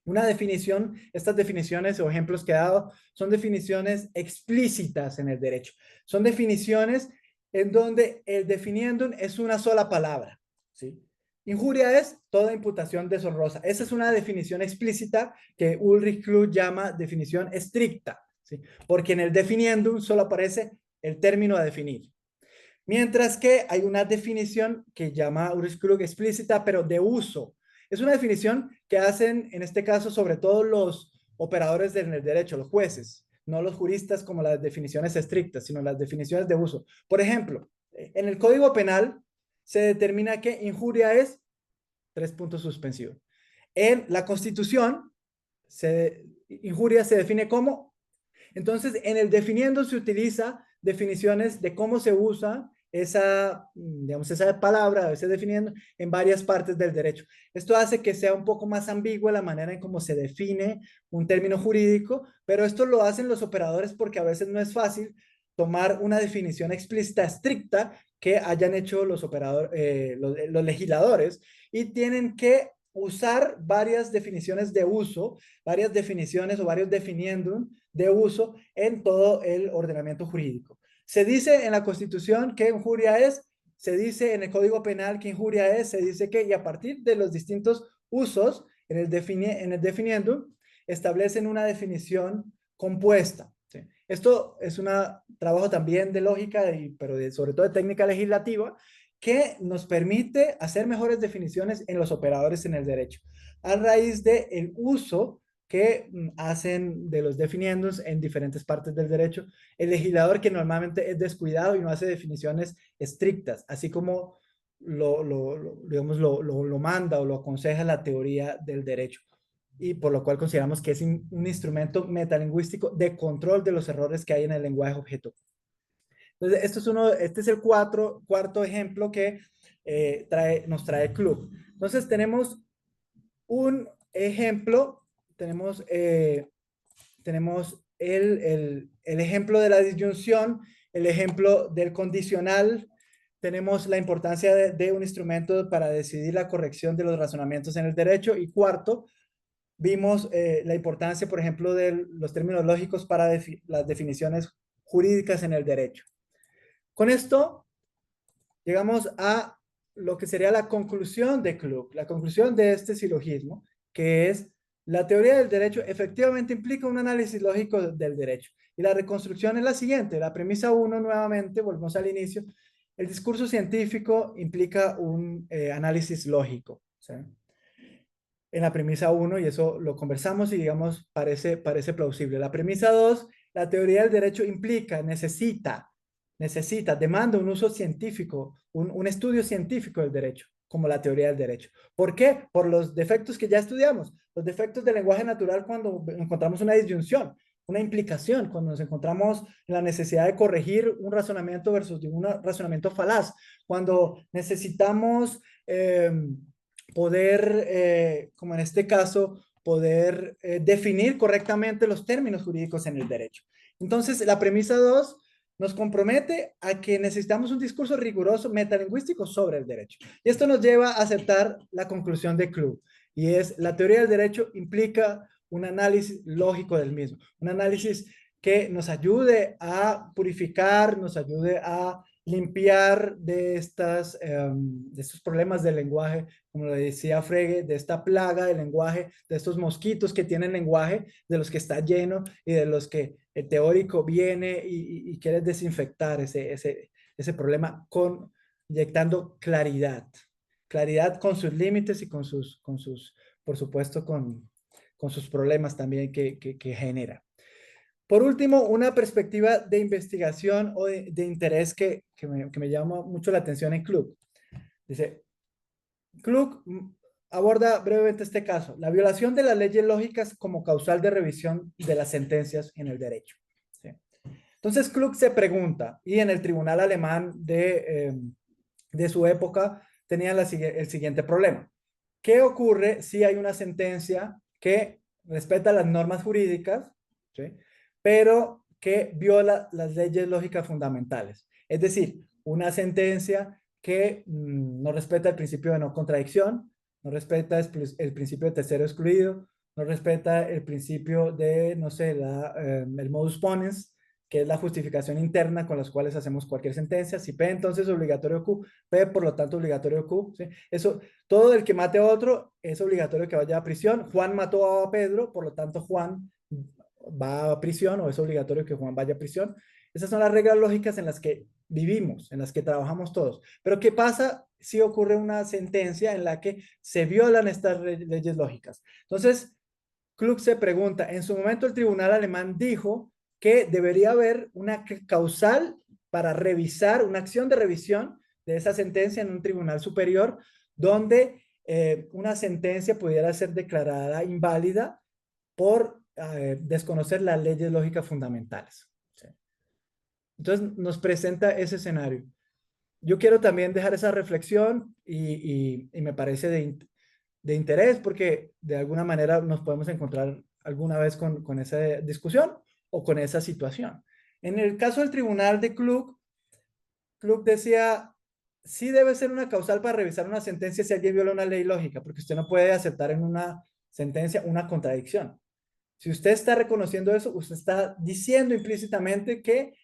Una definición, estas definiciones o ejemplos que he dado son definiciones explícitas en el derecho. Son definiciones en donde el definiendum es una sola palabra, ¿sí? Injuria es toda imputación deshonrosa. Esa es una definición explícita que Ulrich Klug llama definición estricta, ¿sí? Porque en el definiendum solo aparece el término a definir. Mientras que hay una definición que llama Ulrich Klug explícita, pero de uso. Es una definición que hacen, en este caso, sobre todo los operadores del derecho, los jueces, no los juristas como las definiciones estrictas, sino las definiciones de uso. Por ejemplo, en el Código Penal se determina que injuria es 3 puntos suspensivos. En la Constitución, injuria se define como. Entonces, en el definiendo se utiliza definiciones de cómo se usa digamos, esa palabra, ese definiendo en varias partes del derecho. Esto hace que sea un poco más ambigua la manera en cómo se define un término jurídico, pero esto lo hacen los operadores porque a veces no es fácil tomar una definición explícita, estricta, que hayan hecho los operadores, los legisladores, y tienen que usar varias definiciones de uso, varias definiciones o varios definiéndum de uso en todo el ordenamiento jurídico. Se dice en la Constitución qué injuria es, se dice en el Código Penal qué injuria es, se dice que, y a partir de los distintos usos en el definiéndum, establecen una definición compuesta. ¿Sí? Esto es un trabajo también de lógica, pero sobre todo de técnica legislativa, que nos permite hacer mejores definiciones en los operadores en el derecho, a raíz del uso que hacen de los definiendos en diferentes partes del derecho. El legislador, que normalmente es descuidado y no hace definiciones estrictas, así como digamos, lo manda o lo aconseja la teoría del derecho, y por lo cual consideramos que es un instrumento metalingüístico de control de los errores que hay en el lenguaje objeto. Entonces, este es el cuarto ejemplo que nos trae Club. Entonces, tenemos un ejemplo, tenemos el ejemplo de la disyunción, el ejemplo del condicional, tenemos la importancia de un instrumento para decidir la corrección de los razonamientos en el derecho, y cuarto, vimos la importancia, por ejemplo, de los términos lógicos para las definiciones jurídicas en el derecho. Con esto llegamos a lo que sería la conclusión de Club, la conclusión de este silogismo, que es: la teoría del derecho efectivamente implica un análisis lógico del derecho. Y la reconstrucción es la siguiente. La premisa 1, nuevamente, volvemos al inicio: el discurso científico implica un análisis lógico. ¿Sí? En la premisa 1, y eso lo conversamos y digamos parece plausible. La premisa 2, la teoría del derecho implica, necesita, demanda un uso científico, un estudio científico del derecho, como la teoría del derecho. ¿Por qué? Por los defectos que ya estudiamos, los defectos del lenguaje natural cuando encontramos una disyunción, una implicación, cuando nos encontramos en la necesidad de corregir un razonamiento versus un razonamiento falaz, cuando necesitamos poder, como en este caso, poder definir correctamente los términos jurídicos en el derecho. Entonces, la premisa 2 nos compromete a que necesitamos un discurso riguroso metalingüístico sobre el derecho. Y esto nos lleva a aceptar la conclusión de Club, y es: la teoría del derecho implica un análisis lógico del mismo, un análisis que nos ayude a purificar, nos ayude a limpiar de estos problemas del lenguaje, como lo decía Frege, de esta plaga del lenguaje, de estos mosquitos que tienen lenguaje, de los que está lleno y de los que el teórico viene y quiere desinfectar ese problema inyectando claridad. Claridad con sus límites y por supuesto, con sus problemas también que genera. Por último, una perspectiva de investigación o de interés que me llama mucho la atención en Klug. Dice, Klug aborda brevemente este caso: la violación de las leyes lógicas como causal de revisión de las sentencias en el derecho. ¿Sí? Entonces, Klug se pregunta, y en el tribunal alemán de su época tenía el siguiente problema: ¿qué ocurre si hay una sentencia que respeta las normas jurídicas, ¿sí?, pero que viola las leyes lógicas fundamentales? Es decir, una sentencia que no respeta el principio de no contradicción, no respeta el principio de tercero excluido, no respeta el principio de, no sé, el modus ponens, que es la justificación interna con las cuales hacemos cualquier sentencia. Si P, entonces obligatorio Q, P, por lo tanto obligatorio Q. ¿Sí? Eso, todo el que mate a otro es obligatorio que vaya a prisión. Juan mató a Pedro, por lo tanto Juan va a prisión, o es obligatorio que Juan vaya a prisión. Esas son las reglas lógicas en las que vivimos, en las que trabajamos todos. Pero ¿qué pasa si ocurre una sentencia en la que se violan estas leyes lógicas? Entonces, Klug se pregunta: en su momento el tribunal alemán dijo que debería haber una causal para revisar, una acción de revisión de esa sentencia en un tribunal superior, donde una sentencia pudiera ser declarada inválida por desconocer las leyes lógicas fundamentales. ¿Sí? Entonces nos presenta ese escenario. Yo quiero también dejar esa reflexión y me parece de interés, porque de alguna manera nos podemos encontrar alguna vez con esa discusión o con esa situación. En el caso del tribunal de Klug, Klug decía, sí debe ser una causal para revisar una sentencia si alguien viola una ley lógica, porque usted no puede aceptar en una sentencia una contradicción. Si usted está reconociendo eso, usted está diciendo implícitamente que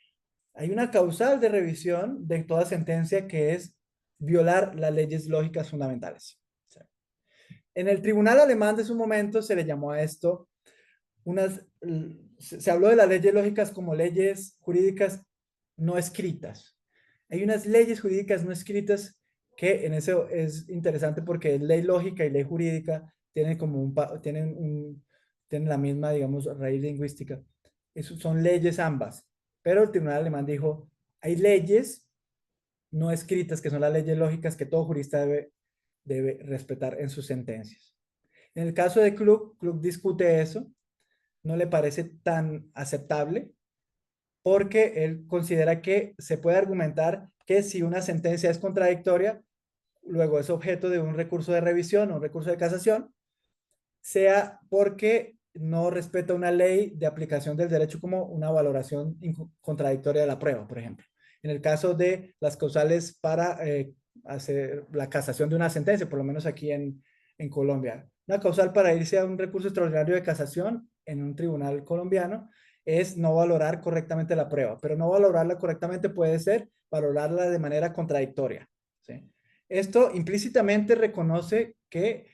hay una causal de revisión de toda sentencia que es violar las leyes lógicas fundamentales. En el tribunal alemán de su momento se le llamó a esto se habló de las leyes lógicas como leyes jurídicas no escritas. Hay unas leyes jurídicas no escritas que en eso es interesante porque ley lógica y ley jurídica tienen como tienen la misma, digamos, raíz lingüística. Eso son leyes ambas. Pero el tribunal alemán dijo, hay leyes no escritas que son las leyes lógicas que todo jurista debe respetar en sus sentencias. En el caso de Klug, Klug discute eso, no le parece tan aceptable porque él considera que se puede argumentar que si una sentencia es contradictoria, luego es objeto de un recurso de revisión o un recurso de casación, sea porque no respeta una ley de aplicación del derecho como una valoración contradictoria de la prueba, por ejemplo. En el caso de las causales para hacer la casación de una sentencia, por lo menos aquí en Colombia, una causal para irse a un recurso extraordinario de casación en un tribunal colombiano es no valorar correctamente la prueba, pero no valorarla correctamente puede ser valorarla de manera contradictoria. ¿Sí? Esto implícitamente reconoce que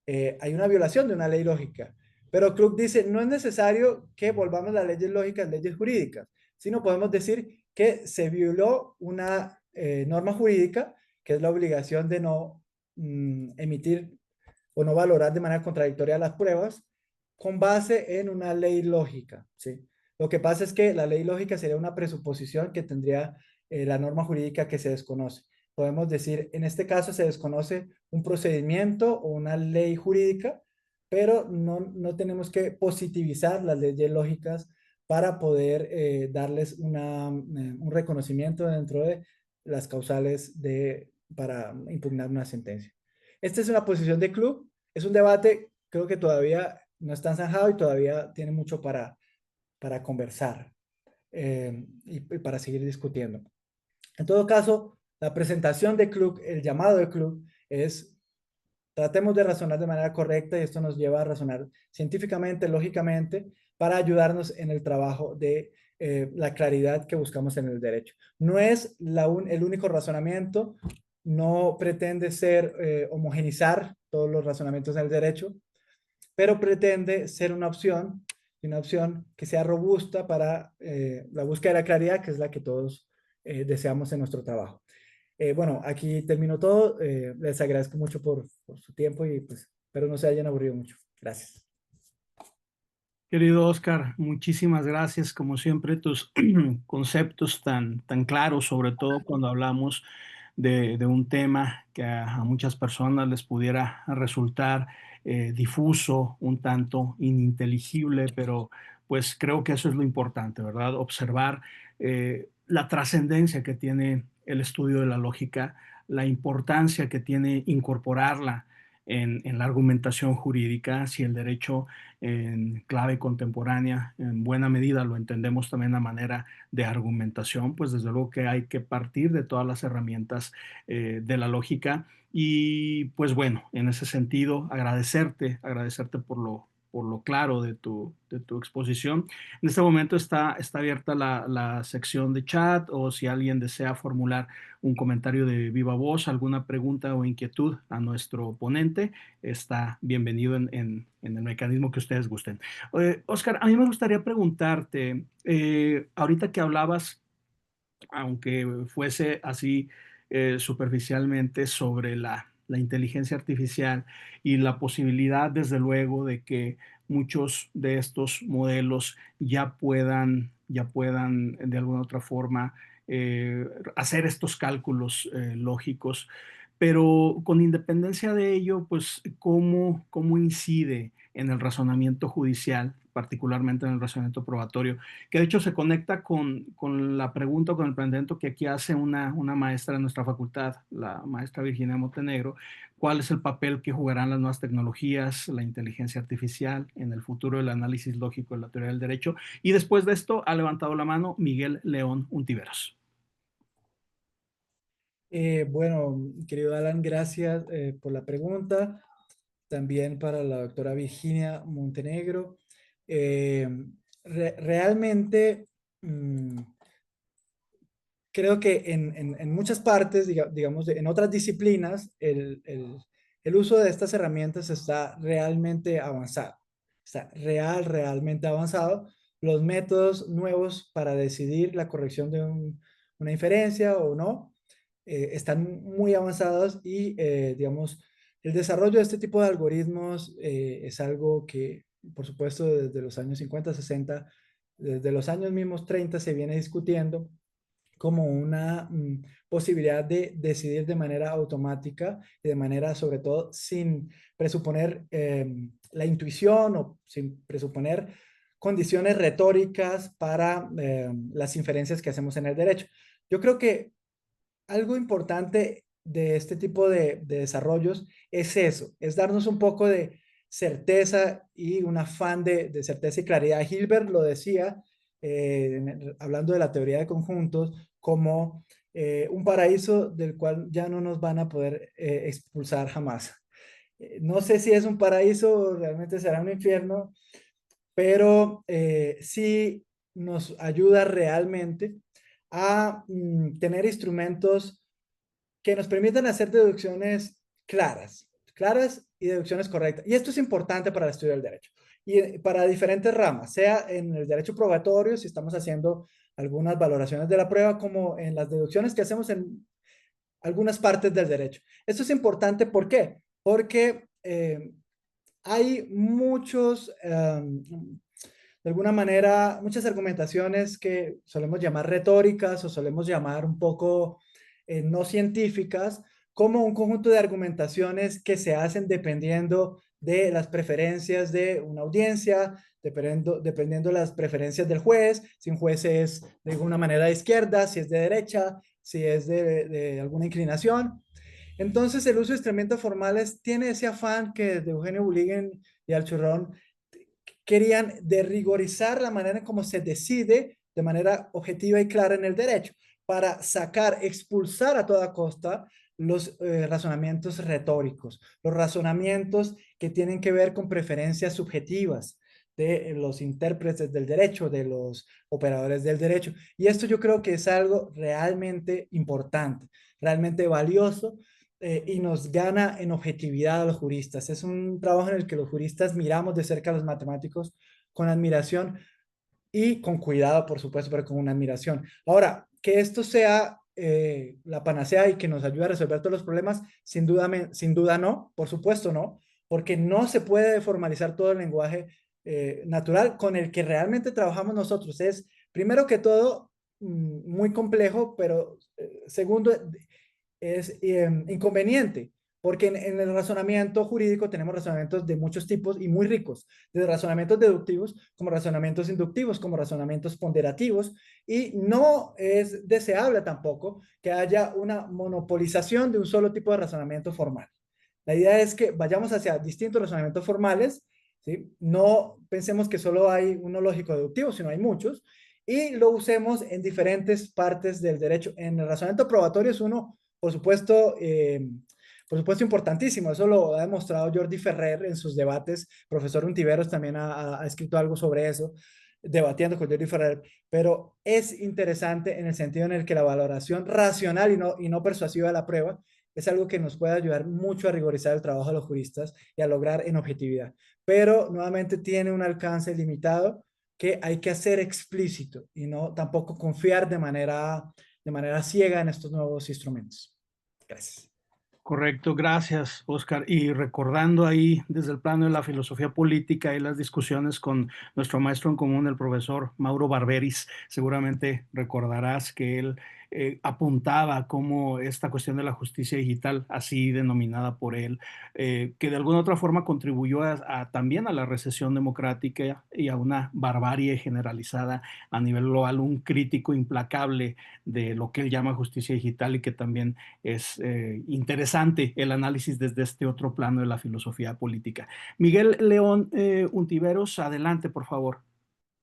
hay una violación de una ley lógica. Pero Krug dice, no es necesario que volvamos las leyes lógicas, leyes jurídicas, sino podemos decir que se violó una norma jurídica, que es la obligación de no emitir o no valorar de manera contradictoria las pruebas con base en una ley lógica. ¿Sí? Lo que pasa es que la ley lógica sería una presuposición que tendría la norma jurídica que se desconoce. Podemos decir, en este caso se desconoce un procedimiento o una ley jurídica, pero no tenemos que positivizar las leyes lógicas para poder darles un reconocimiento dentro de las causales para impugnar una sentencia. Esta es una posición de club, es un debate, creo que todavía no está zanjado y todavía tiene mucho para conversar y para seguir discutiendo. En todo caso, la presentación de Klug, el llamado de Klug, es tratemos de razonar de manera correcta y esto nos lleva a razonar científicamente, lógicamente, para ayudarnos en el trabajo de la claridad que buscamos en el derecho. No es el único razonamiento, no pretende ser homogenizar todos los razonamientos en el derecho, pero pretende ser una opción que sea robusta para la búsqueda de la claridad, que es la que todos deseamos en nuestro trabajo. Bueno, aquí termino todo. Les agradezco mucho por su tiempo y pues espero no se hayan aburrido mucho. Gracias. Querido Oscar, muchísimas gracias. Como siempre, tus conceptos tan claros, sobre todo cuando hablamos de un tema que a muchas personas les pudiera resultar difuso, un tanto ininteligible, pero pues creo que eso es lo importante, ¿verdad? Observar la trascendencia que tiene el estudio de la lógica, la importancia que tiene incorporarla en la argumentación jurídica, si el derecho en clave contemporánea en buena medida lo entendemos también a manera de argumentación, pues desde luego que hay que partir de todas las herramientas de la lógica y pues bueno, en ese sentido agradecerte por lo claro de tu exposición. En este momento está abierta la sección de chat o si alguien desea formular un comentario de viva voz, alguna pregunta o inquietud a nuestro ponente, está bienvenido en el mecanismo que ustedes gusten. Oscar, a mí me gustaría preguntarte, ahorita que hablabas, aunque fuese así superficialmente, sobre la inteligencia artificial y la posibilidad, desde luego, de que muchos de estos modelos ya puedan de alguna otra forma hacer estos cálculos lógicos, pero con independencia de ello, pues, ¿cómo incide en el razonamiento judicial, particularmente en el razonamiento probatorio? Que de hecho se conecta con la pregunta, con el planteamiento que aquí hace una maestra de nuestra facultad, la maestra Virginia Montenegro, cuál es el papel que jugarán las nuevas tecnologías, la inteligencia artificial en el futuro del análisis lógico de la teoría del derecho. Y después de esto ha levantado la mano Miguel León Untiveros. Bueno, querido Alan, gracias por la pregunta. También para la doctora Virginia Montenegro. Eh, realmente, creo que en muchas partes, digamos, en otras disciplinas, el uso de estas herramientas está realmente avanzado. Está realmente avanzado. Los métodos nuevos para decidir la corrección de una inferencia o no están muy avanzados y, digamos, el desarrollo de este tipo de algoritmos es algo que, por supuesto, desde los años 50, 60, desde los años mismos 30 se viene discutiendo como una posibilidad de decidir de manera automática y de manera, sobre todo, sin presuponer la intuición o sin presuponer condiciones retóricas para las inferencias que hacemos en el derecho. Yo creo que algo importante de este tipo de desarrollos es eso, es darnos un poco de certeza y un afán de certeza y claridad. Hilbert lo decía, hablando de la teoría de conjuntos, como un paraíso del cual ya no nos van a poder expulsar jamás. No sé si es un paraíso o realmente será un infierno, pero sí nos ayuda realmente a tener instrumentos que nos permitan hacer deducciones claras y deducciones correctas. Y esto es importante para el estudio del derecho. Y para diferentes ramas, sea en el derecho probatorio, si estamos haciendo algunas valoraciones de la prueba, como en las deducciones que hacemos en algunas partes del derecho. Esto es importante, ¿por qué? Porque hay muchos, de alguna manera, muchas argumentaciones que solemos llamar retóricas o solemos llamar un poco no científicas, como un conjunto de argumentaciones que se hacen dependiendo de las preferencias de una audiencia, dependiendo de las preferencias del juez, si un juez es de alguna manera de izquierda, si es de derecha, si es de alguna inclinación. Entonces, el uso de instrumentos formales tiene ese afán que desde Eugenio Bulligen y Alchurrón querían de rigorizar la manera en cómo se decide de manera objetiva y clara en el derecho, para sacar, expulsar a toda costa los razonamientos retóricos, los razonamientos que tienen que ver con preferencias subjetivas de los intérpretes del derecho, de los operadores del derecho. Y esto yo creo que es algo realmente importante, realmente valioso, y nos gana en objetividad a los juristas. Es un trabajo en el que los juristas miramos de cerca a los matemáticos con admiración y con cuidado, por supuesto, pero con una admiración. Ahora, que esto sea la panacea y que nos ayude a resolver todos los problemas, sin duda no, por supuesto no, porque no se puede formalizar todo el lenguaje natural con el que realmente trabajamos nosotros. Es, primero que todo, muy complejo, pero segundo, es inconveniente, porque en el razonamiento jurídico tenemos razonamientos de muchos tipos y muy ricos, desde razonamientos deductivos, como razonamientos inductivos, como razonamientos ponderativos, y no es deseable tampoco que haya una monopolización de un solo tipo de razonamiento formal. La idea es que vayamos hacia distintos razonamientos formales, ¿sí? No pensemos que solo hay uno lógico deductivo, sino hay muchos, y lo usemos en diferentes partes del derecho. En el razonamiento probatorio es uno, por supuesto importantísimo. Eso lo ha demostrado Jordi Ferrer en sus debates. Profesor Untiveros también ha escrito algo sobre eso, debatiendo con Jordi Ferrer. Pero es interesante en el sentido en el que la valoración racional y no persuasiva de la prueba es algo que nos puede ayudar mucho a rigorizar el trabajo de los juristas y a lograr en objetividad. Pero nuevamente tiene un alcance limitado que hay que hacer explícito y no tampoco confiar de manera ciega en estos nuevos instrumentos. Gracias. Correcto, gracias, Oscar. Y recordando ahí desde el plano de la filosofía política y las discusiones con nuestro maestro en común, el profesor Mauro Barberis, seguramente recordarás que él apuntaba cómo esta cuestión de la justicia digital, así denominada por él, que de alguna otra forma contribuyó también a la recesión democrática y a una barbarie generalizada a nivel global, un crítico implacable de lo que él llama justicia digital y que también es interesante el análisis desde este otro plano de la filosofía política. Miguel León Untiveros, adelante, por favor.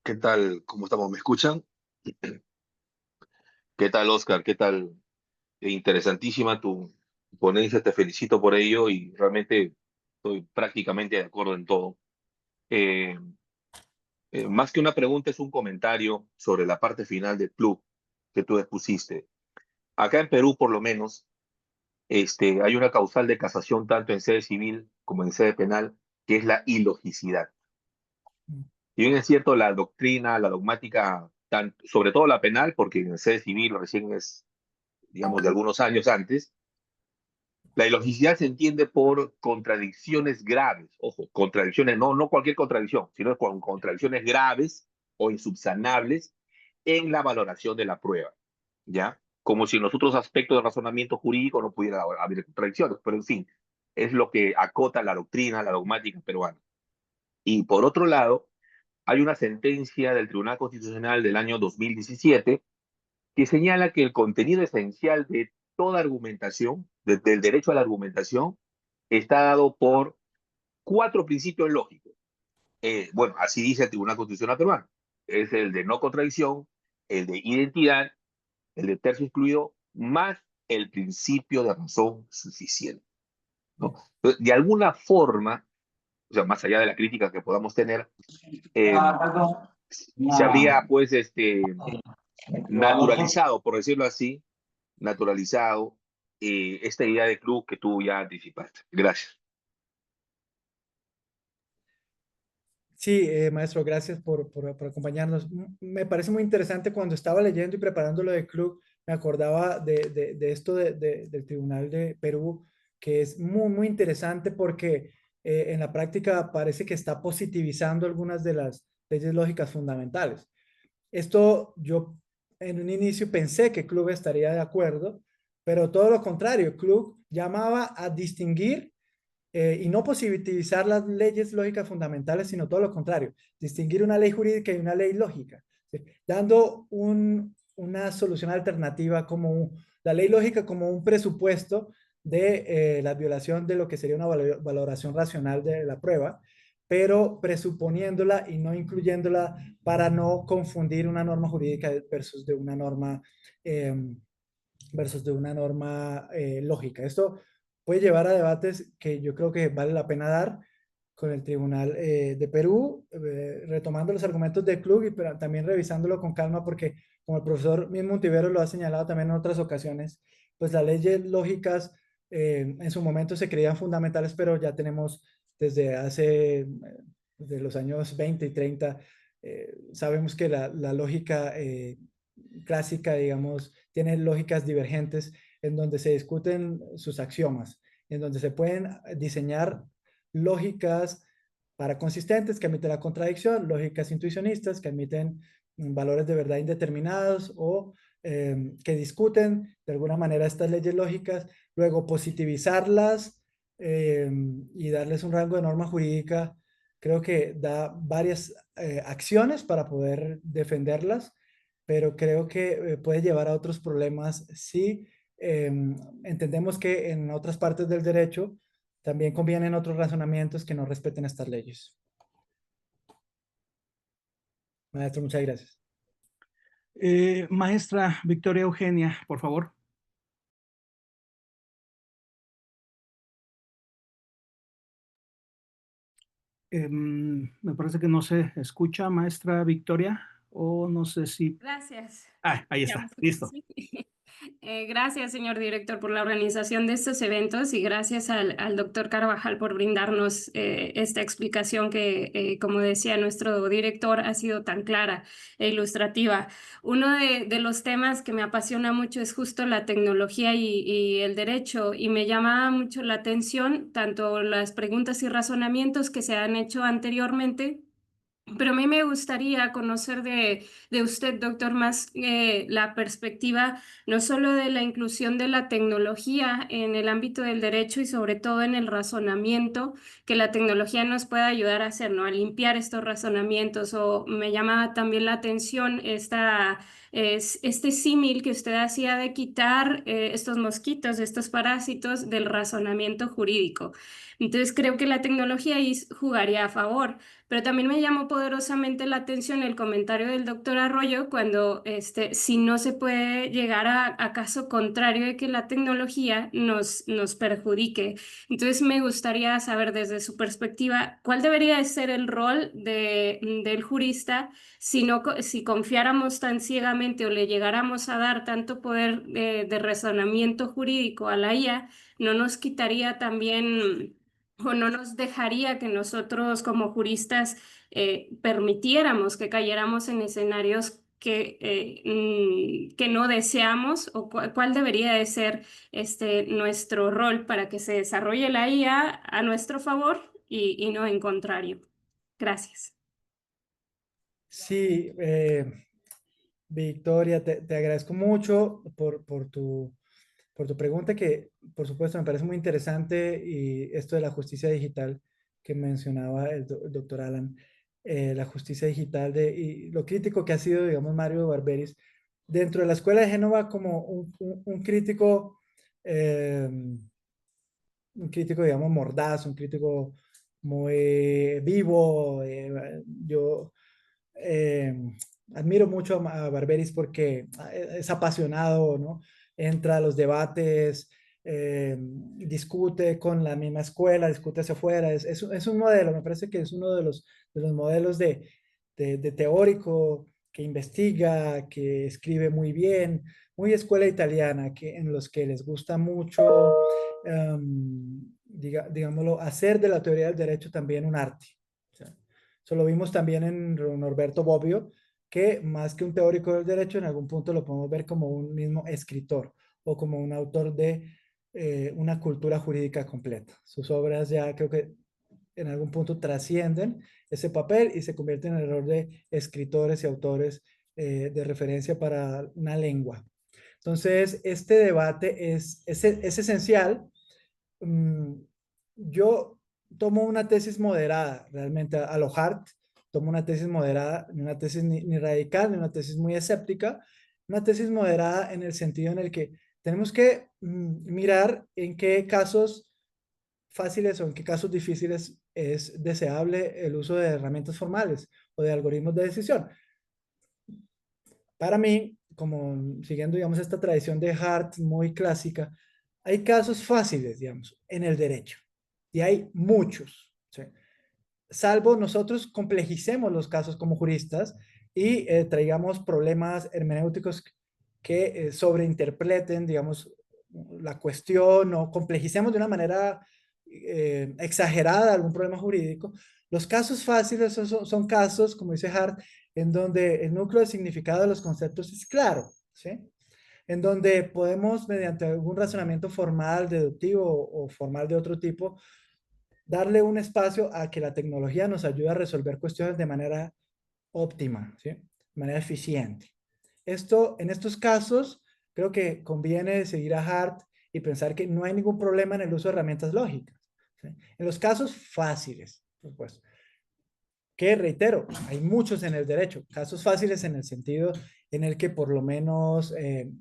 ¿Qué tal? ¿Cómo estamos? ¿Me escuchan? ¿Qué tal, Oscar? ¿Qué tal? Interesantísima tu ponencia, te felicito por ello y realmente estoy prácticamente de acuerdo en todo. Eh, Más que una pregunta, es un comentario sobre la parte final del club que tú expusiste. Acá en Perú, por lo menos, hay una causal de casación tanto en sede civil como en sede penal, que es la ilogicidad. Si bien es cierto, la doctrina, la dogmática, sobre todo la penal, porque en sede civil recién es, digamos, de algunos años antes, la ilogicidad se entiende por contradicciones graves. Ojo, contradicciones, no cualquier contradicción, sino con contradicciones graves o insubsanables en la valoración de la prueba, ¿ya? Como si en los otros aspectos del razonamiento jurídico no pudiera haber contradicciones, pero en fin, es lo que acota la doctrina, la dogmática peruana. Y por otro lado, hay una sentencia del Tribunal Constitucional del año 2017 que señala que el contenido esencial de toda argumentación, del derecho a la argumentación, está dado por cuatro principios lógicos. Bueno, así dice el Tribunal Constitucional peruano. Es el de no contradicción, el de identidad, el de tercio excluido, más el principio de razón suficiente, ¿no? Entonces, de alguna forma, o sea, más allá de la crítica que podamos tener, eh, se habría, pues, naturalizado, por decirlo así, naturalizado esta idea de club que tú ya anticipaste. Gracias. Sí, maestro, gracias por acompañarnos. Me parece muy interesante cuando estaba leyendo y preparando lo del club, me acordaba de esto del Tribunal de Perú, que es muy interesante porque en la práctica parece que está positivizando algunas de las leyes lógicas fundamentales. Esto yo en un inicio pensé que Klug estaría de acuerdo, pero todo lo contrario, Klug llamaba a distinguir y no positivizar las leyes lógicas fundamentales, sino todo lo contrario, distinguir una ley jurídica y una ley lógica, ¿sí? Dando una solución alternativa como la ley lógica como un presupuesto de la violación de lo que sería una valoración racional de la prueba, pero presuponiéndola y no incluyéndola para no confundir una norma jurídica versus de una norma lógica. Esto puede llevar a debates que yo creo que vale la pena dar con el Tribunal de Perú, retomando los argumentos del club y pero también revisándolo con calma porque como el profesor mismo Montivero lo ha señalado también en otras ocasiones, pues las leyes lógicas en su momento se creían fundamentales, pero ya tenemos desde hace, desde los años 20 y 30, sabemos que la lógica clásica, digamos, tiene lógicas divergentes en donde se discuten sus axiomas, en donde se pueden diseñar lógicas para consistentes que admiten la contradicción, lógicas intuicionistas que admiten valores de verdad indeterminados o que discuten de alguna manera estas leyes lógicas, luego positivizarlas y darles un rango de norma jurídica, creo que da varias acciones para poder defenderlas, pero creo que puede llevar a otros problemas si entendemos que en otras partes del derecho también convienen otros razonamientos que no respeten estas leyes. Maestro, muchas gracias. Maestra Victoria Eugenia, por favor. Me parece que no se escucha, maestra Victoria, o no sé si... Gracias. Ah, ahí está, listo. Sí. Gracias, señor director, por la organización de estos eventos y gracias al doctor Carvajal por brindarnos esta explicación que, como decía nuestro director, ha sido tan clara e ilustrativa. Uno de los temas que me apasiona mucho es justo la tecnología y el derecho y me llama mucho la atención tanto las preguntas y razonamientos que se han hecho anteriormente Pero a mí me gustaría conocer de usted, doctor, más la perspectiva no solo de la inclusión de la tecnología en el ámbito del derecho y sobre todo en el razonamiento, que la tecnología nos pueda ayudar a hacer, ¿no? A limpiar estos razonamientos. O me llama también la atención este símil que usted hacía de quitar estos mosquitos, estos parásitos del razonamiento jurídico. Entonces creo que la tecnología ahí jugaría a favor. Pero también me llamó poderosamente la atención el comentario del doctor Arroyo cuando, si no se puede llegar a caso contrario de que la tecnología nos perjudique. Entonces me gustaría saber desde su perspectiva, ¿cuál debería de ser el rol del jurista si confiáramos tan ciegamente o le llegáramos a dar tanto poder de razonamiento jurídico a la IA? ¿No nos quitaría también o no nos dejaría que nosotros como juristas permitiéramos que cayéramos en escenarios que no deseamos? ¿O cuál debería de ser nuestro rol para que se desarrolle la IA a nuestro favor y no en contrario? Gracias. Sí, Victoria, te agradezco mucho por tu pregunta, que por supuesto me parece muy interesante, y esto de la justicia digital que mencionaba el doctor Alan, la justicia digital y lo crítico que ha sido, digamos, Mario Barberis dentro de la Escuela de Génova como eh, un crítico, digamos, mordaz, un crítico muy vivo. Yo eh, admiro mucho a Barberis porque es apasionado, ¿no? Entra a los debates, discute con la misma escuela, discute hacia afuera. Es un modelo, me parece que es uno de los modelos de teórico que investiga, que escribe muy bien, muy escuela italiana, en los que les gusta mucho, digámoslo, hacer de la teoría del derecho también un arte. O sea, eso lo vimos también en Norberto Bobbio, que más que un teórico del derecho, en algún punto lo podemos ver como un mismo escritor o como un autor de una cultura jurídica completa. Sus obras ya creo que en algún punto trascienden ese papel y se convierten en el rol de escritores y autores de referencia para una lengua. Entonces, este debate es esencial. Yo tomo una tesis moderada, realmente a lo Hart, tomo una tesis moderada, ni una tesis ni radical, ni una tesis muy escéptica, una tesis moderada en el sentido en el que tenemos que mirar en qué casos fáciles o en qué casos difíciles es deseable el uso de herramientas formales o de algoritmos de decisión. Para mí, como siguiendo, digamos, esta tradición de Hart muy clásica, hay casos fáciles, digamos, en el derecho. Y hay muchos, ¿sí? Salvo nosotros complejicemos los casos como juristas y traigamos problemas hermenéuticos que sobreinterpreten, digamos, la cuestión, o complejicemos de una manera exagerada algún problema jurídico. Los casos fáciles son casos, como dice Hart, en donde el núcleo de significado de los conceptos es claro, ¿sí? En donde podemos, mediante algún razonamiento formal, deductivo o formal de otro tipo, darle un espacio a que la tecnología nos ayude a resolver cuestiones de manera óptima, ¿sí? De manera eficiente. En estos casos, creo que conviene seguir a Hart y pensar que no hay ningún problema en el uso de herramientas lógicas, ¿sí? En los casos fáciles, por supuesto, que reitero, hay muchos en el derecho, casos fáciles en el sentido en el que por lo menos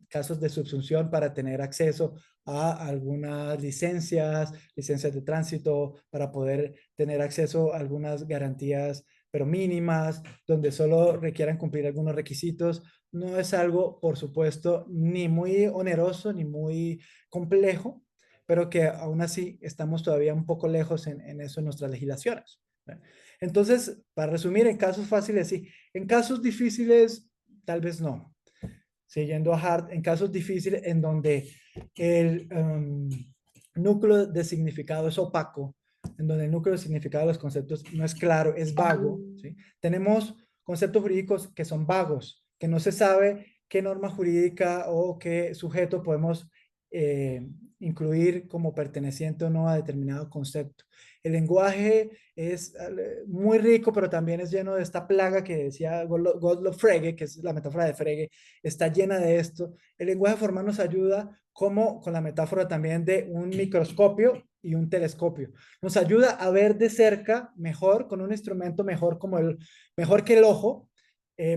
casos de subsunción para tener acceso a algunas licencias de tránsito, para poder tener acceso a algunas garantías, pero mínimas, donde solo requieran cumplir algunos requisitos. No es algo, por supuesto, ni muy oneroso ni muy complejo, pero que aún así estamos todavía un poco lejos en eso en nuestras legislaciones. Entonces, para resumir, en casos fáciles sí, en casos difíciles tal vez no. Siguiendo a Hart, en casos difíciles en donde el núcleo de significado es opaco, en donde el núcleo de significado de los conceptos no es claro, es vago, ¿sí? Tenemos conceptos jurídicos que son vagos, que no se sabe qué norma jurídica o qué sujeto podemos incluir como perteneciente o no a determinado concepto. El lenguaje es muy rico, pero también es lleno de esta plaga que decía Gottlob Frege, que es la metáfora de Frege, está llena de esto. El lenguaje formal nos ayuda como con la metáfora también de un microscopio y un telescopio. Nos ayuda a ver de cerca mejor, con un instrumento mejor que el ojo,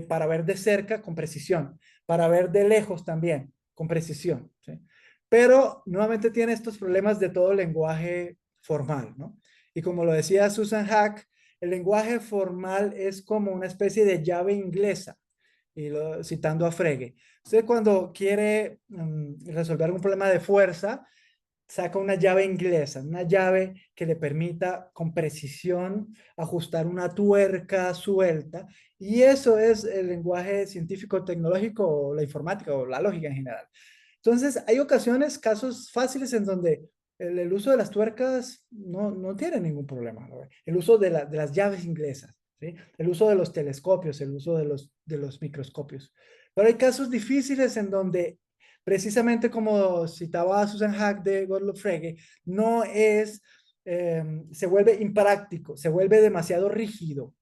para ver de cerca con precisión, para ver de lejos también con precisión, ¿sí? Pero nuevamente tiene estos problemas de todo lenguaje formal, ¿no? Y como lo decía Susan Hack, el lenguaje formal es como una especie de llave inglesa, y citando a Frege. Usted cuando quiere resolver un problema de fuerza, saca una llave inglesa, una llave que le permita con precisión ajustar una tuerca suelta. Y eso es el lenguaje científico, tecnológico, o la informática, o la lógica en general. Entonces, hay ocasiones, casos fáciles en donde el uso de las tuercas no tiene ningún problema, ¿no? El uso de las llaves inglesas, ¿sí? El uso de los telescopios, el uso de los microscopios. Pero hay casos difíciles en donde, precisamente como citaba Susan Hack de Gottlob Frege, se vuelve impráctico, se vuelve demasiado rígido.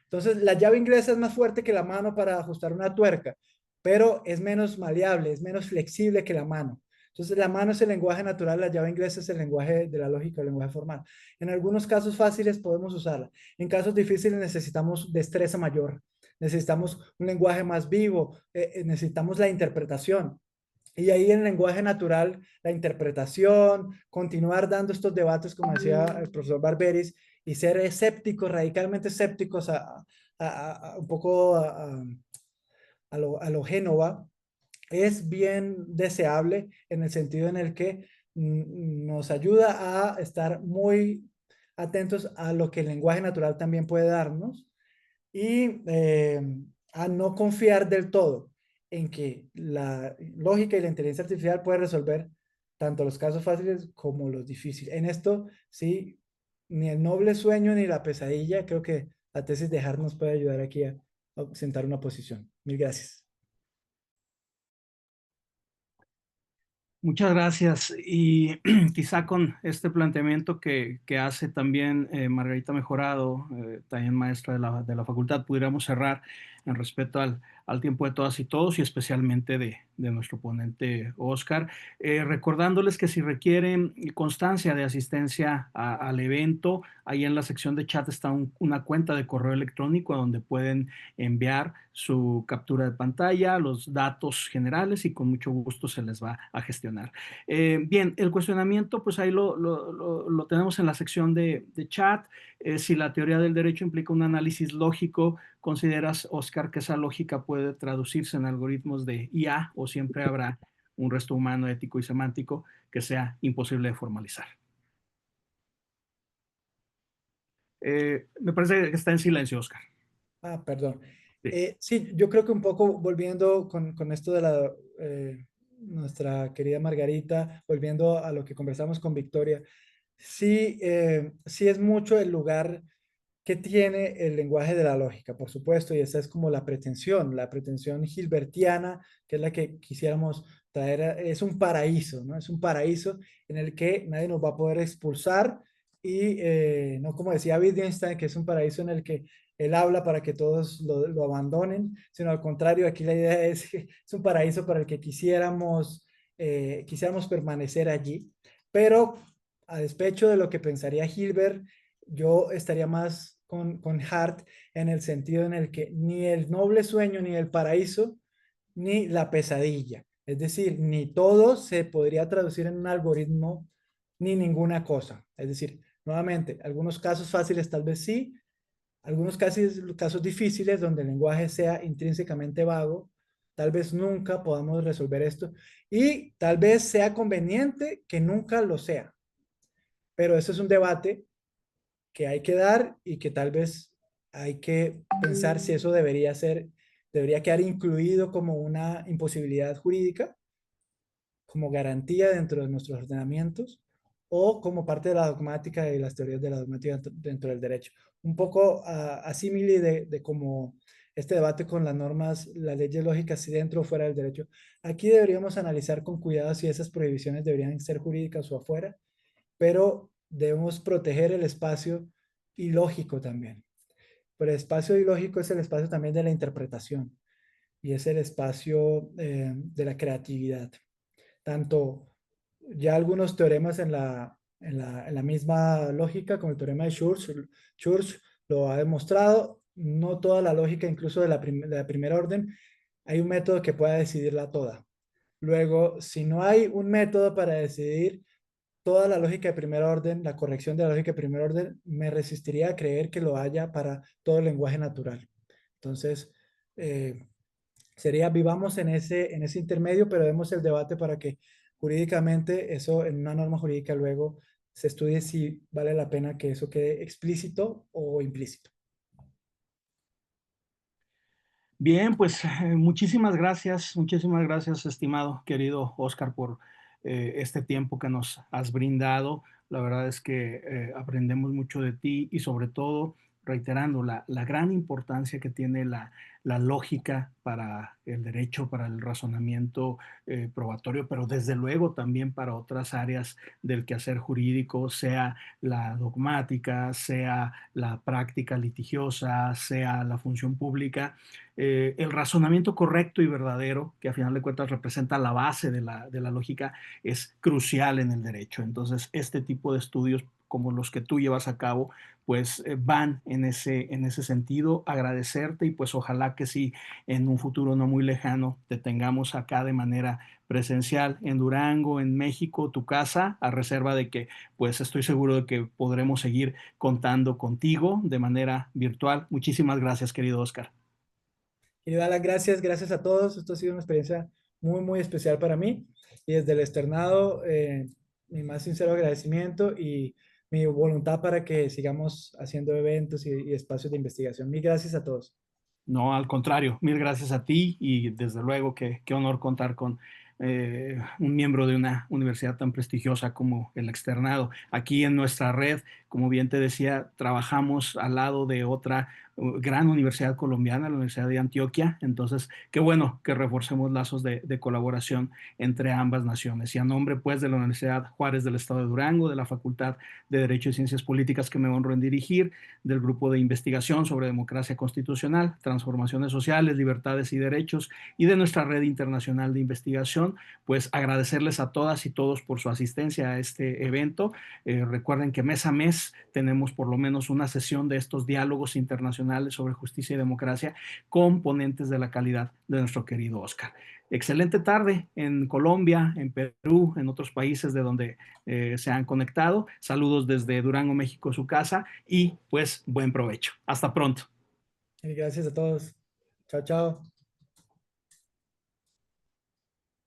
Entonces, la llave inglesa es más fuerte que la mano para ajustar una tuerca, pero es menos maleable, es menos flexible que la mano. Entonces, la mano es el lenguaje natural, la llave inglesa es el lenguaje de la lógica, el lenguaje formal. En algunos casos fáciles podemos usarla. En casos difíciles necesitamos destreza mayor, necesitamos un lenguaje más vivo, necesitamos la interpretación. Y ahí en el lenguaje natural, la interpretación, continuar dando estos debates, como decía el profesor Barberis, y ser escépticos, radicalmente escépticos un poco a lo Génova, es bien deseable en el sentido en el que nos ayuda a estar muy atentos a lo que el lenguaje natural también puede darnos y a no confiar del todo en que la lógica y la inteligencia artificial puede resolver tanto los casos fáciles como los difíciles. En esto, sí, ni el noble sueño ni la pesadilla, creo que la tesis de Hart nos puede ayudar aquí a sentar una posición. Mil gracias. Muchas gracias. Y quizá con este planteamiento que hace también Margarita Mejorado, también maestra de la facultad, pudiéramos cerrar en respeto al tiempo de todas y todos y especialmente de nuestro ponente Oscar, recordándoles que si requieren constancia de asistencia al evento, ahí en la sección de chat está una cuenta de correo electrónico donde pueden enviar su captura de pantalla, los datos generales y con mucho gusto se les va a gestionar. Bien, el cuestionamiento, pues ahí lo tenemos en la sección de chat. Si la teoría del derecho implica un análisis lógico, ¿consideras, Oscar, que esa lógica puede traducirse en algoritmos de IA o siempre habrá un resto humano, ético y semántico que sea imposible de formalizar? Me parece que está en silencio, Oscar. Ah, perdón. Sí. Sí, yo creo que un poco volviendo con esto de nuestra querida Margarita, volviendo a lo que conversamos con Victoria, sí, sí es mucho el lugar que tiene el lenguaje de la lógica, por supuesto, y esa es como la pretensión gilbertiana, que es la que quisiéramos traer, es un paraíso, ¿no? Es un paraíso en el que nadie nos va a poder expulsar y no como decía Wittgenstein, que es un paraíso en el que él habla para que todos lo abandonen, sino al contrario, aquí la idea es que es un paraíso para el que quisiéramos permanecer allí, pero a despecho de lo que pensaría Hilbert, yo estaría más con Hart en el sentido en el que ni el noble sueño, ni el paraíso, ni la pesadilla. Es decir, ni todo se podría traducir en un algoritmo, ni ninguna cosa. Es decir, nuevamente, algunos casos fáciles tal vez sí, algunos casos difíciles donde el lenguaje sea intrínsecamente vago, tal vez nunca podamos resolver esto y tal vez sea conveniente que nunca lo sea. Pero eso es un debate que hay que dar y que tal vez hay que pensar si eso debería quedar incluido como una imposibilidad jurídica, como garantía dentro de nuestros ordenamientos o como parte de la dogmática y las teorías de la dogmática dentro del derecho. Un poco asímile de como este debate con las normas, las leyes lógicas, si dentro o fuera del derecho. Aquí deberíamos analizar con cuidado si esas prohibiciones deberían ser jurídicas o afuera, pero debemos proteger el espacio ilógico también. Pero el espacio ilógico es el espacio también de la interpretación y es el espacio de la creatividad. Tanto ya algunos teoremas en la misma lógica, como el teorema de Church lo ha demostrado, no toda la lógica, incluso de la primera orden, hay un método que pueda decidirla toda. Luego, si no hay un método para decidir toda la lógica de primer orden, la corrección de la lógica de primer orden, me resistiría a creer que lo haya para todo el lenguaje natural. Entonces, sería vivamos en ese intermedio, pero demos el debate para que jurídicamente eso en una norma jurídica luego se estudie si vale la pena que eso quede explícito o implícito. Bien, pues muchísimas gracias, estimado querido Oscar, por este tiempo que nos has brindado. La verdad es que aprendemos mucho de ti y sobre todo reiterando la gran importancia que tiene la lógica para el derecho, para el razonamiento probatorio, pero desde luego también para otras áreas del quehacer jurídico, sea la dogmática, sea la práctica litigiosa, sea la función pública. El razonamiento correcto y verdadero, que a final de cuentas representa la base de la lógica, es crucial en el derecho. Entonces, este tipo de estudios como los que tú llevas a cabo, pues van en ese sentido. Agradecerte y pues ojalá que sí, en un futuro no muy lejano, te tengamos acá de manera presencial en Durango, en México, tu casa, a reserva de que pues estoy seguro de que podremos seguir contando contigo de manera virtual. Muchísimas gracias, querido Oscar. Quiero dar las gracias a todos. Esto ha sido una experiencia muy, muy especial para mí. Y desde el externado, mi más sincero agradecimiento y mi voluntad para que sigamos haciendo eventos y espacios de investigación. Mil gracias a todos. No, al contrario, mil gracias a ti y desde luego que qué honor contar con un miembro de una universidad tan prestigiosa como el Externado. Aquí en nuestra red, como bien te decía, trabajamos al lado de otra gran universidad colombiana, la Universidad de Antioquia. Entonces, qué bueno que reforcemos lazos de colaboración entre ambas naciones. Y a nombre, pues, de la Universidad Juárez del Estado de Durango, de la Facultad de Derecho y Ciencias Políticas que me honro en dirigir, del Grupo de Investigación sobre Democracia Constitucional, Transformaciones Sociales, Libertades y Derechos y de nuestra red internacional de investigación, pues agradecerles a todas y todos por su asistencia a este evento. Recuerden que mes a mes tenemos por lo menos una sesión de estos diálogos internacionales sobre justicia y democracia con ponentes de la calidad de nuestro querido Oscar. Excelente tarde en Colombia, en Perú, en otros países de donde se han conectado. Saludos desde Durango, México, su casa, y pues buen provecho. Hasta pronto. Y gracias a todos. Chao, chao.